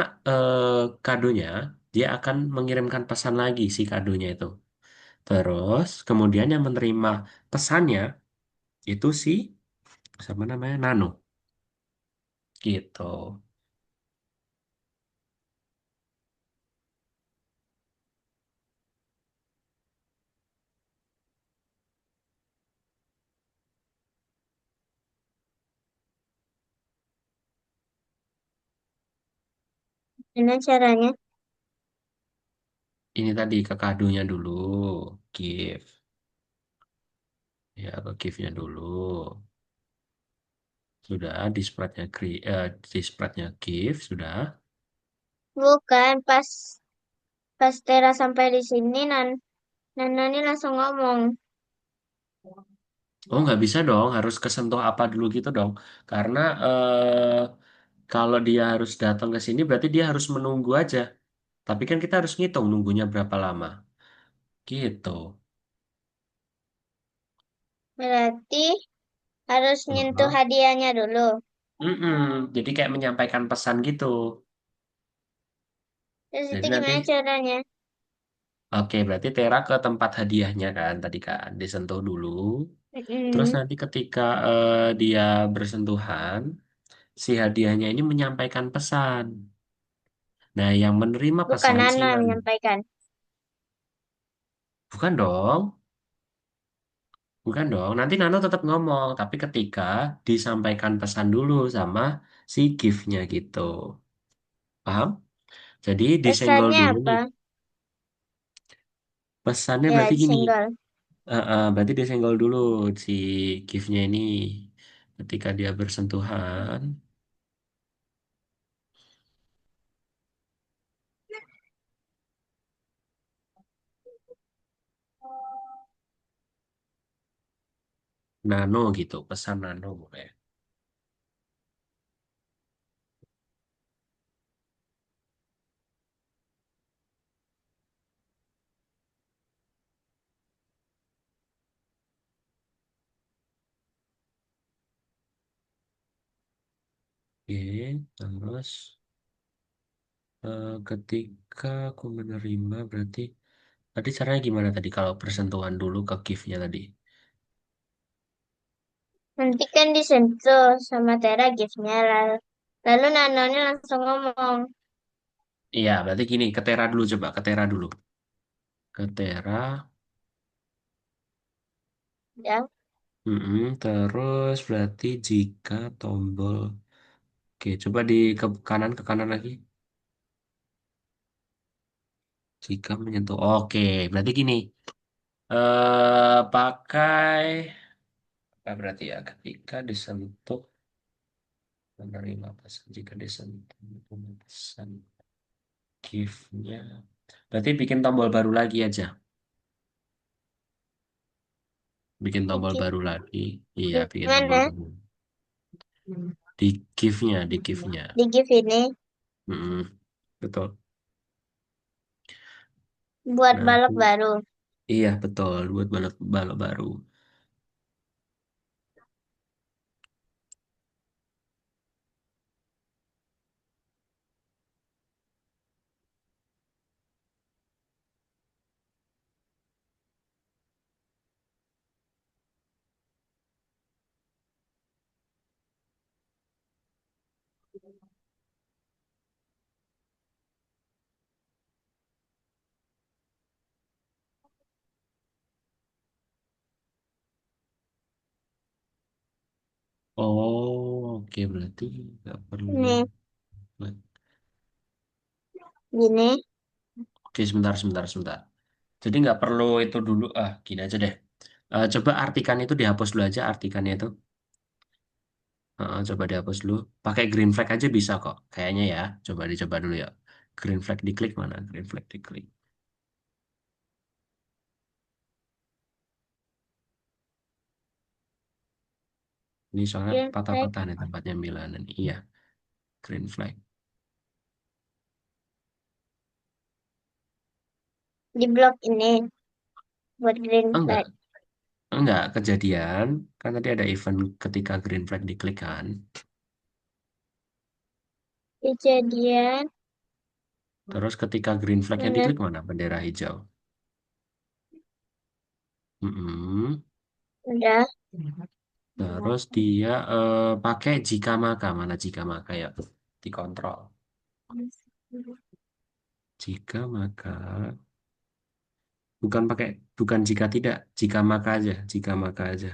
Speaker 1: kadonya, dia akan mengirimkan pesan lagi si kadonya itu. Terus kemudian yang menerima pesannya itu si sama namanya Nano gitu.
Speaker 2: Gimana caranya?
Speaker 1: Ini tadi ke kadonya dulu, gift ya, ke giftnya dulu. Sudah di spreadnya di spreadnya gift sudah.
Speaker 2: Bukan, pas Tera sampai di sini, Nana ini langsung ngomong.
Speaker 1: Oh, nggak bisa dong, harus kesentuh apa dulu gitu dong. Karena kalau dia harus datang ke sini, berarti dia harus menunggu aja. Tapi kan kita harus ngitung nunggunya berapa lama. Gitu.
Speaker 2: Berarti harus nyentuh
Speaker 1: Heeh.
Speaker 2: hadiahnya dulu.
Speaker 1: Mm-mm. Jadi kayak menyampaikan pesan gitu.
Speaker 2: Terus
Speaker 1: Jadi
Speaker 2: itu
Speaker 1: nanti,
Speaker 2: gimana caranya?
Speaker 1: oke, berarti Tera ke tempat hadiahnya kan tadi kan, disentuh dulu. Terus
Speaker 2: Mm-mm.
Speaker 1: nanti ketika dia bersentuhan, si hadiahnya ini menyampaikan pesan. Nah, yang menerima
Speaker 2: Bukan
Speaker 1: pesan si
Speaker 2: Nana yang
Speaker 1: Nan.
Speaker 2: menyampaikan.
Speaker 1: Bukan dong. Bukan dong, nanti Nano tetap ngomong, tapi ketika disampaikan pesan dulu sama si gift-nya gitu. Paham? Jadi disenggol
Speaker 2: Pesannya
Speaker 1: dulu
Speaker 2: apa?
Speaker 1: nih. Pesannya
Speaker 2: Ya,
Speaker 1: berarti gini,
Speaker 2: disenggol.
Speaker 1: berarti disenggol dulu si gift-nya ini. Ketika dia bersentuhan, Nano gitu, pesan Nano boleh. Oke, terus ketika aku menerima berarti tadi caranya gimana tadi kalau bersentuhan dulu ke gift-nya tadi?
Speaker 2: Nanti kan disentuh sama Tera gift-nya. Lalu Nanonya langsung ngomong.
Speaker 1: Iya, berarti gini, ke Tera dulu coba, ke Tera dulu. Ke Tera,
Speaker 2: Ya,
Speaker 1: terus berarti jika tombol, oke, coba di ke kanan lagi. Jika menyentuh, oke, berarti gini, pakai apa berarti ya? Ketika disentuh menerima pesan, jika disentuh menerima pesan, gift-nya, berarti bikin tombol baru lagi aja, bikin tombol
Speaker 2: di
Speaker 1: baru lagi, iya, bikin tombol
Speaker 2: gimana?
Speaker 1: baru di gift-nya, di gift-nya.
Speaker 2: Di gift ini
Speaker 1: Mm, betul.
Speaker 2: buat
Speaker 1: Nah,
Speaker 2: balok baru.
Speaker 1: iya betul buat balok balok baru. Oh, oke berarti nggak perlu.
Speaker 2: Ini, gini.
Speaker 1: Oke, sebentar, sebentar, sebentar. Jadi nggak perlu itu dulu. Gini aja deh. Coba artikan itu dihapus dulu aja artikannya itu. Coba dihapus dulu. Pakai green flag aja bisa kok. Kayaknya ya. Coba dicoba dulu ya. Green flag diklik mana? Green flag diklik. Ini soalnya
Speaker 2: Green flag
Speaker 1: patah-patah nih tempatnya Milanan. Iya, green flag.
Speaker 2: di blok ini buat green
Speaker 1: Enggak,
Speaker 2: flag.
Speaker 1: enggak kejadian. Kan tadi ada event ketika green flag diklik kan.
Speaker 2: Kejadian
Speaker 1: Terus ketika green flagnya
Speaker 2: mana?
Speaker 1: diklik mana? Bendera hijau. Mm-mm.
Speaker 2: Udah.
Speaker 1: Terus dia pakai jika maka. Mana jika maka ya? Dikontrol. Jika maka. Bukan pakai, bukan jika tidak. Jika maka aja. Jika maka aja.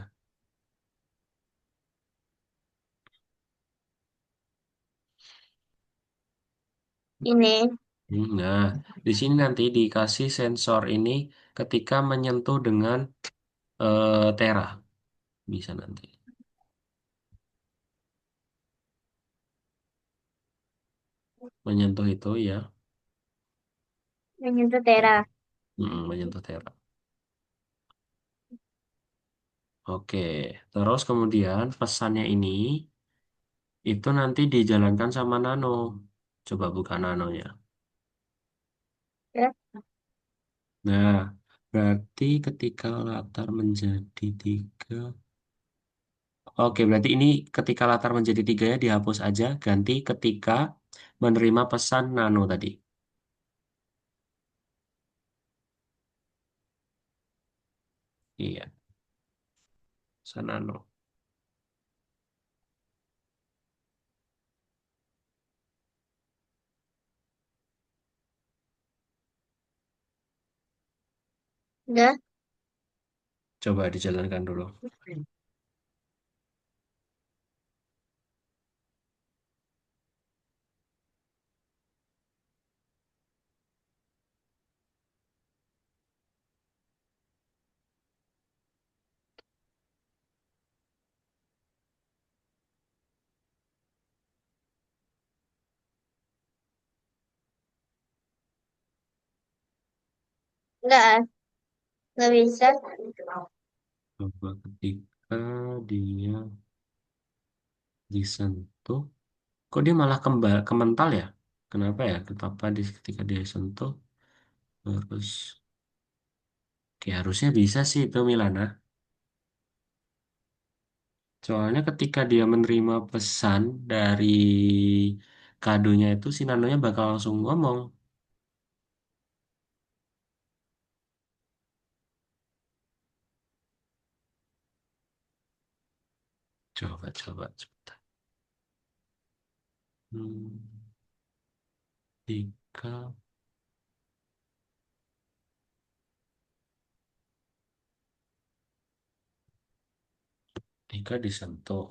Speaker 2: Ini.
Speaker 1: Nah, di sini nanti dikasih sensor ini ketika menyentuh dengan tera. Bisa nanti. Menyentuh itu ya.
Speaker 2: Menyentuh tera.
Speaker 1: Menyentuh tera. Oke, terus kemudian pesannya ini itu nanti dijalankan sama Nano. Coba buka Nanonya.
Speaker 2: Ya.
Speaker 1: Nah, berarti ketika latar menjadi tiga. Oke, berarti ini ketika latar menjadi tiga ya dihapus aja, ganti ketika menerima pesan Nano tadi. Iya, pesan Nano.
Speaker 2: Udah.
Speaker 1: Coba dijalankan dulu.
Speaker 2: Enggak. Enggak bisa.
Speaker 1: Coba ketika dia disentuh, kok dia malah kemental ya? Kenapa ya? Kenapa ketika dia sentuh terus? Oke, harusnya bisa sih itu Milana. Soalnya ketika dia menerima pesan dari kadonya itu, si Nanonya bakal langsung ngomong. Coba, sebentar. Hmm, Ketika, ketika disentuh,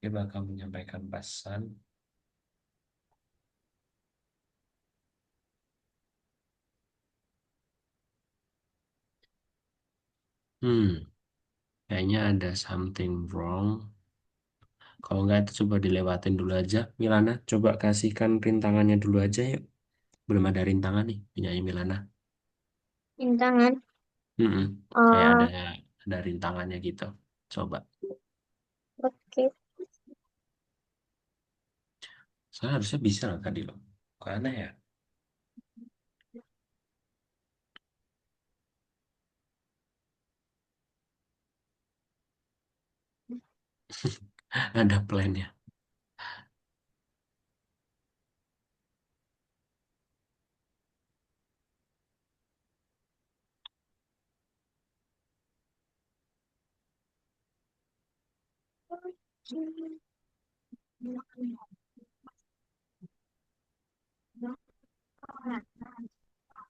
Speaker 1: dia bakal menyampaikan pesan. Hmm, Kayaknya ada something wrong. Kalau nggak itu coba dilewatin dulu aja. Milana, coba kasihkan rintangannya dulu aja yuk. Belum ada rintangan nih, penyanyi Milana.
Speaker 2: Rintangan.
Speaker 1: Mm-mm. Kayak
Speaker 2: Oh,
Speaker 1: ada rintangannya gitu. Coba.
Speaker 2: oke.
Speaker 1: Soalnya harusnya bisa loh tadi loh. Kok aneh ya? Ada plannya.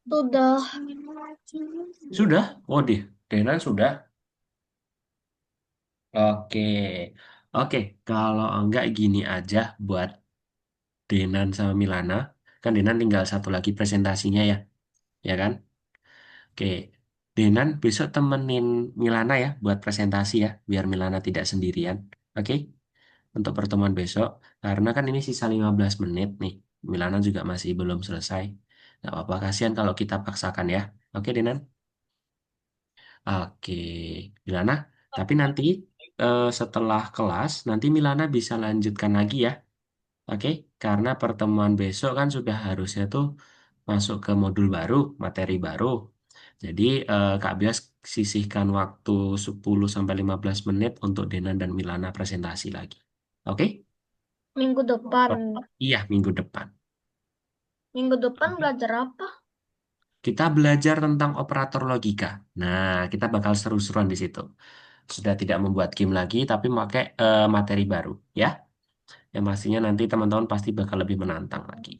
Speaker 2: Sudah.
Speaker 1: Sudah? Oh, Denan sudah. Oke. Oke, kalau enggak gini aja buat Denan sama Milana. Kan Denan tinggal satu lagi presentasinya ya. Ya kan? Oke. Denan besok temenin Milana ya buat presentasi ya. Biar Milana tidak sendirian. Oke? Untuk pertemuan besok. Karena kan ini sisa 15 menit nih. Milana juga masih belum selesai. Nggak apa-apa, kasihan kalau kita paksakan ya. Oke, Denan? Oke, Milana. Tapi nanti setelah kelas, nanti Milana bisa lanjutkan lagi ya. Oke, karena pertemuan besok kan sudah harusnya tuh masuk ke modul baru, materi baru. Jadi Kak Bias sisihkan waktu 10 sampai 15 menit untuk Denan dan Milana presentasi lagi. Oke?
Speaker 2: Minggu depan.
Speaker 1: Oh, iya, minggu depan.
Speaker 2: Minggu depan
Speaker 1: Oke.
Speaker 2: belajar apa?
Speaker 1: Kita belajar tentang operator logika. Nah, kita bakal seru-seruan di situ. sudah tidak membuat game lagi, tapi pakai materi baru, ya. Yang pastinya nanti teman-teman pasti bakal lebih menantang lagi.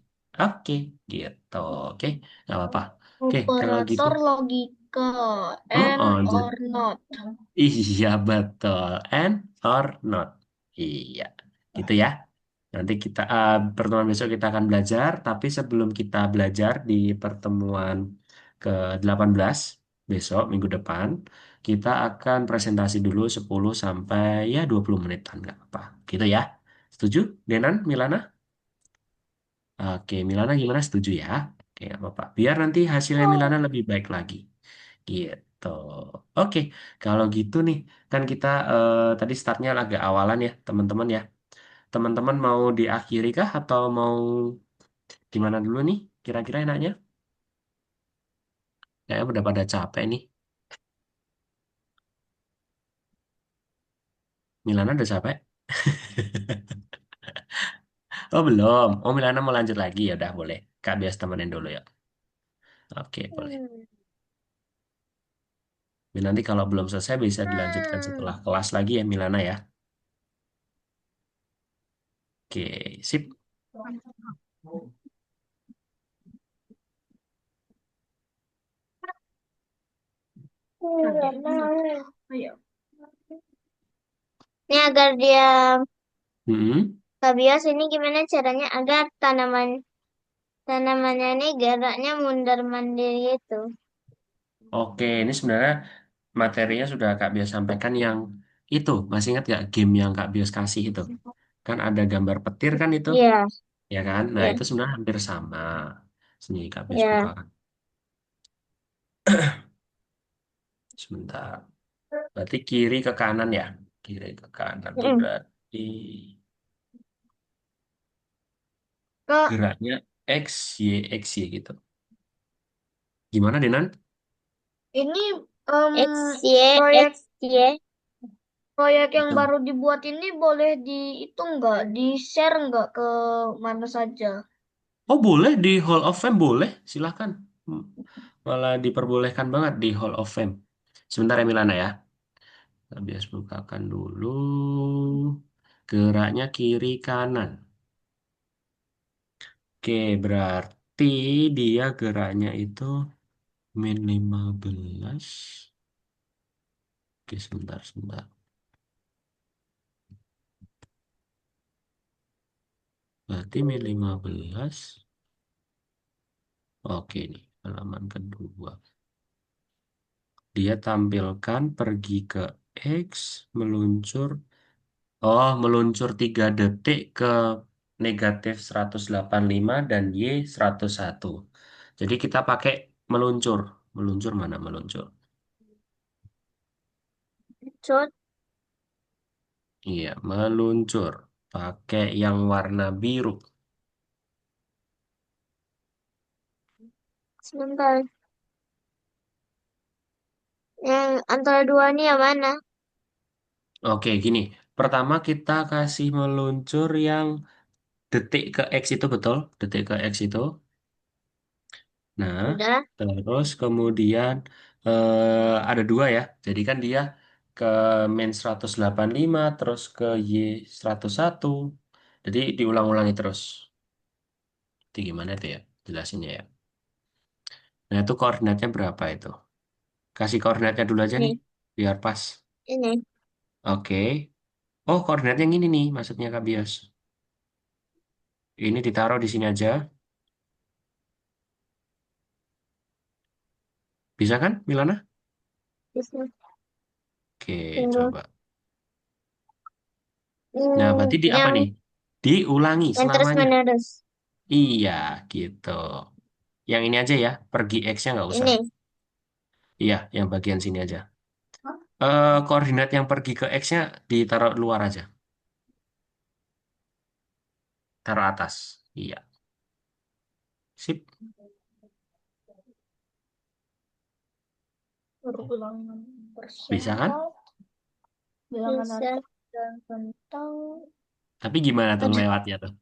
Speaker 1: Oke, gitu. Oke, nggak apa-apa. Oke, kalau gitu.
Speaker 2: Operator logika.
Speaker 1: Oh,
Speaker 2: And
Speaker 1: oh,
Speaker 2: or not.
Speaker 1: iya betul. And or not. Iya, gitu ya. Nanti kita pertemuan besok kita akan belajar, tapi sebelum kita belajar di pertemuan ke-18 besok minggu depan, kita akan presentasi dulu 10 sampai ya 20 menitan nggak apa. Gitu ya. Setuju, Denan, Milana? Oke, Milana gimana? Setuju ya? Oke, nggak apa-apa. Biar nanti hasilnya Milana lebih baik lagi. Gitu. Oke, kalau gitu nih, kan kita tadi startnya agak awalan ya, teman-teman ya. Teman-teman mau diakhiri kah atau mau gimana dulu nih? Kira-kira enaknya? Kayaknya udah pada capek nih. Milana udah capek? Oh belum. Oh Milana mau lanjut lagi ya udah boleh. Kak bias temenin dulu ya. Oke boleh.
Speaker 3: Hmm.
Speaker 1: Nanti kalau belum selesai bisa dilanjutkan setelah
Speaker 3: Hmm.
Speaker 1: kelas lagi ya Milana ya. Oke sip.
Speaker 2: Ayo.
Speaker 3: Ini agar dia
Speaker 1: Mm-mm.
Speaker 3: Kabias ini gimana caranya agar tanamannya ini geraknya mundur mandiri itu.
Speaker 1: Oke ini sebenarnya materinya sudah Kak Bias sampaikan yang itu. Masih ingat gak game yang Kak Bias kasih itu? Kan ada gambar petir kan itu,
Speaker 3: Iya,
Speaker 1: ya kan? Nah
Speaker 3: iya,
Speaker 1: itu sebenarnya hampir sama. Sini Kak Bias
Speaker 3: iya.
Speaker 1: bukakan. Sebentar. Berarti kiri ke kanan ya? Kiri ke kanan tuh
Speaker 3: Mm.
Speaker 1: berarti
Speaker 2: Kak,
Speaker 1: geraknya X, Y, X, Y gitu. Gimana Denan?
Speaker 2: ini
Speaker 3: X, Y,
Speaker 2: proyek
Speaker 3: X, Y.
Speaker 2: proyek yang
Speaker 1: Itu.
Speaker 2: baru dibuat ini boleh di-share nggak ke mana saja?
Speaker 1: Oh boleh di Hall of Fame boleh, silahkan. Hmm, malah diperbolehkan banget di Hall of Fame. Sebentar ya Milana ya. Bias bukakan dulu. Geraknya kiri kanan. Oke, berarti dia geraknya itu min 15. Oke, sebentar, sebentar. Berarti min 15. Oke, nih, halaman kedua. Dia tampilkan pergi ke X, meluncur. Oh, meluncur 3 detik ke negatif 185 dan Y 101. Jadi kita pakai meluncur. Meluncur mana meluncur?
Speaker 3: Cut,
Speaker 1: Iya, meluncur. Pakai yang warna biru.
Speaker 3: sebentar. Yang antara dua ini yang mana?
Speaker 1: Oke, gini. Pertama kita kasih meluncur yang detik ke X itu betul. Detik ke X itu. Nah,
Speaker 3: Udah.
Speaker 1: terus kemudian ada dua ya. Jadi kan dia ke min 185 terus ke Y 101. Jadi diulang-ulangi terus. Itu gimana itu ya? Jelasinnya ya. Nah, itu koordinatnya berapa itu? Kasih koordinatnya dulu aja nih,
Speaker 3: Nih,
Speaker 1: biar pas.
Speaker 3: ini.
Speaker 1: Oke. Oh, koordinatnya yang ini nih, maksudnya Kak Bias. Ini ditaruh di sini aja. Bisa kan, Milana?
Speaker 3: Bisa.
Speaker 1: Oke,
Speaker 3: Tunggu.
Speaker 1: coba. Nah, berarti di apa
Speaker 3: Yang
Speaker 1: nih? Diulangi
Speaker 3: terus
Speaker 1: selamanya.
Speaker 3: menerus.
Speaker 1: Iya, gitu. Yang ini aja ya, pergi X-nya nggak usah.
Speaker 3: Ini.
Speaker 1: Iya, yang bagian sini aja. Koordinat yang pergi ke X-nya ditaruh luar aja. Taruh atas. Iya. Sip.
Speaker 2: Bilangan
Speaker 1: Bisa kan?
Speaker 2: persentase, bilangan
Speaker 3: Bisa.
Speaker 2: atas dan tentang
Speaker 1: Tapi gimana tuh
Speaker 3: Aduh.
Speaker 1: lewatnya tuh?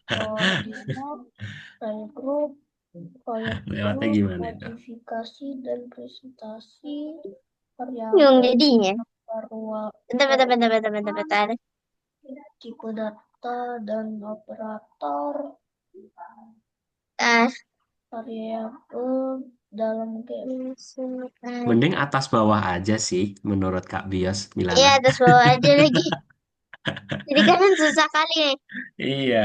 Speaker 2: koordinat dan proyek
Speaker 1: Lewatnya
Speaker 2: grup,
Speaker 1: gimana itu?
Speaker 2: modifikasi dan presentasi. Yang
Speaker 3: variabel,
Speaker 2: jadinya.
Speaker 3: variabel,
Speaker 2: Bentar.
Speaker 3: tipe data dan operator
Speaker 2: Ah,
Speaker 3: variabel dalam game.
Speaker 1: Mending atas bawah aja sih menurut Kak Bios,
Speaker 2: iya,
Speaker 1: Milana.
Speaker 2: terus bawa aja lagi. Jadi kan susah kali nih.
Speaker 1: Iya,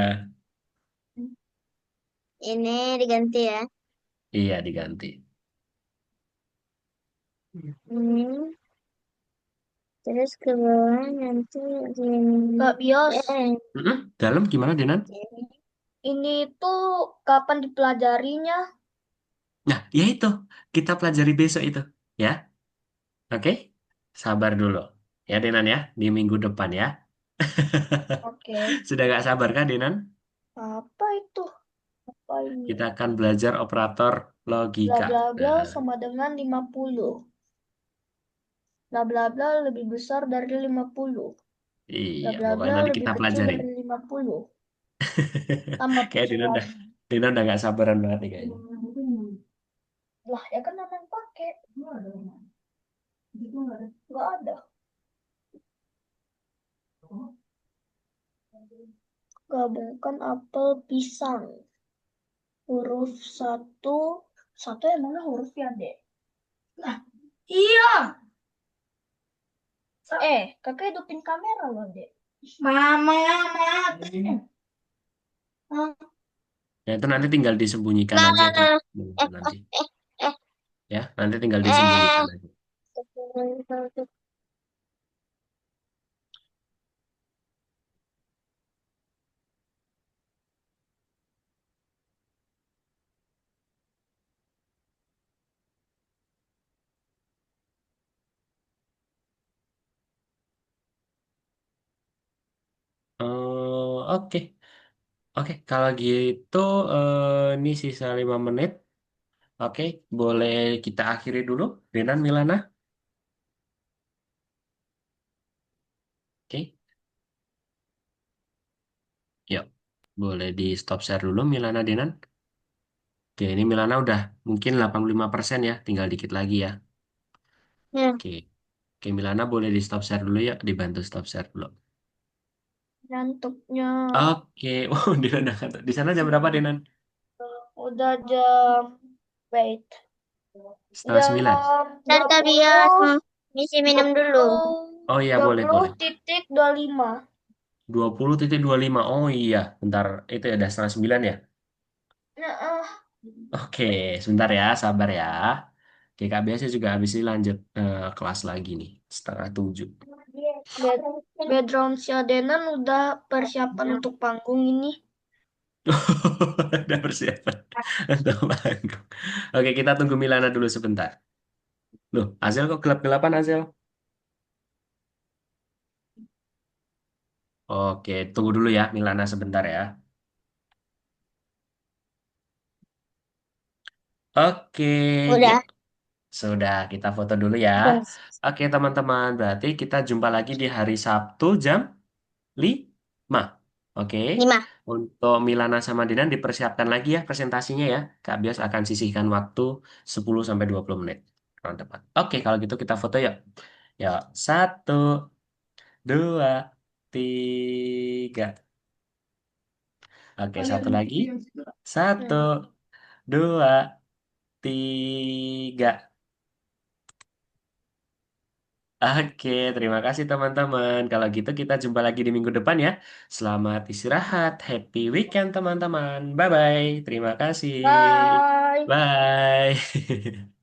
Speaker 2: Ini diganti ya.
Speaker 1: iya diganti.
Speaker 2: Hmm. Terus ke bawah nanti
Speaker 3: Kak Bios,
Speaker 1: Dalam gimana, Denan?
Speaker 3: ini tuh kapan dipelajarinya?
Speaker 1: Nah, ya itu. Kita pelajari besok itu. Ya, oke? Sabar dulu. Ya, Denan ya. Di minggu depan ya.
Speaker 3: Oke,
Speaker 1: Sudah gak sabar kan, Denan?
Speaker 3: apa itu? Apa ini?
Speaker 1: Kita akan belajar operator
Speaker 3: Bla
Speaker 1: logika.
Speaker 3: bla bla
Speaker 1: Nah,
Speaker 3: sama dengan 50. Bla bla bla lebih besar dari 50. Bla
Speaker 1: iya,
Speaker 3: bla
Speaker 1: pokoknya
Speaker 3: bla
Speaker 1: nanti
Speaker 3: lebih
Speaker 1: kita
Speaker 3: kecil
Speaker 1: pelajari.
Speaker 3: dari 50. Tambah
Speaker 1: Kayak
Speaker 3: persoalan.
Speaker 1: Denan udah gak sabaran banget nih kayaknya.
Speaker 3: Lah, ya kan yang pakai. Nggak ada. Gabungkan apel pisang. Huruf satu. Satu yang mana huruf ya, Dek? Lah, iya. Kakak hidupin kamera loh, Dek. Mama.
Speaker 1: Ya, itu nanti tinggal disembunyikan
Speaker 2: Lah,
Speaker 1: aja
Speaker 2: lah,
Speaker 1: itu.
Speaker 2: lah.
Speaker 1: Nanti.
Speaker 2: Eh, eh,
Speaker 1: Ya, nanti tinggal
Speaker 2: eh.
Speaker 1: disembunyikan aja. Oke. Oke, kalau gitu ini sisa 5 menit. Oke, boleh kita akhiri dulu, Renan, Milana. Oke, yuk. Boleh di stop share dulu, Milana, Denan. Oke, ini Milana udah mungkin 85% ya, tinggal dikit lagi ya.
Speaker 2: Ya,
Speaker 1: Oke, oke Milana boleh di stop share dulu ya, dibantu stop share dulu.
Speaker 3: Ngantuknya.
Speaker 1: Oke, oh Denan udah ngantuk. Di sana jam berapa, Denan?
Speaker 3: Udah jam. Wait.
Speaker 1: Setengah
Speaker 3: Jam
Speaker 1: 9.
Speaker 2: ntar Kak Bias
Speaker 3: 20.
Speaker 2: ngisi minum dulu.
Speaker 1: Oh iya,
Speaker 3: Dua
Speaker 1: boleh,
Speaker 3: puluh
Speaker 1: boleh.
Speaker 3: titik 25.
Speaker 1: 20.25. Oh iya, bentar. Itu ya udah setengah 9 ya?
Speaker 3: Nah,
Speaker 1: Oke, sebentar ya, sabar ya. Oke, Kak biasa juga habis ini lanjut kelas lagi nih, setengah 7.
Speaker 3: background si Adenan udah persiapan untuk panggung ini.
Speaker 1: Udah persiapan untuk manggung. Oke, kita tunggu Milana dulu sebentar. Loh, Azel kok gelap-gelapan Azel? Oke, tunggu dulu ya Milana sebentar ya. Oke, yuk.
Speaker 2: Udah.
Speaker 1: Sudah, kita foto dulu ya.
Speaker 2: Terus.
Speaker 1: Oke, teman-teman. Berarti kita jumpa lagi di hari Sabtu jam 5. Oke.
Speaker 2: 5.
Speaker 1: Untuk Milana sama Dinan dipersiapkan lagi ya presentasinya ya. Kak Bias akan sisihkan waktu 10 sampai 20 menit tahun depan. Oke, kalau gitu kita foto yuk. Yuk, 1, 2, 3. Oke, satu lagi. Satu,
Speaker 3: Hmm.
Speaker 1: 2, 3. Oke, terima kasih teman-teman. Kalau gitu kita jumpa lagi di minggu depan ya. Selamat istirahat. Happy weekend teman-teman. Bye-bye. Terima kasih.
Speaker 3: Bye.
Speaker 1: Bye.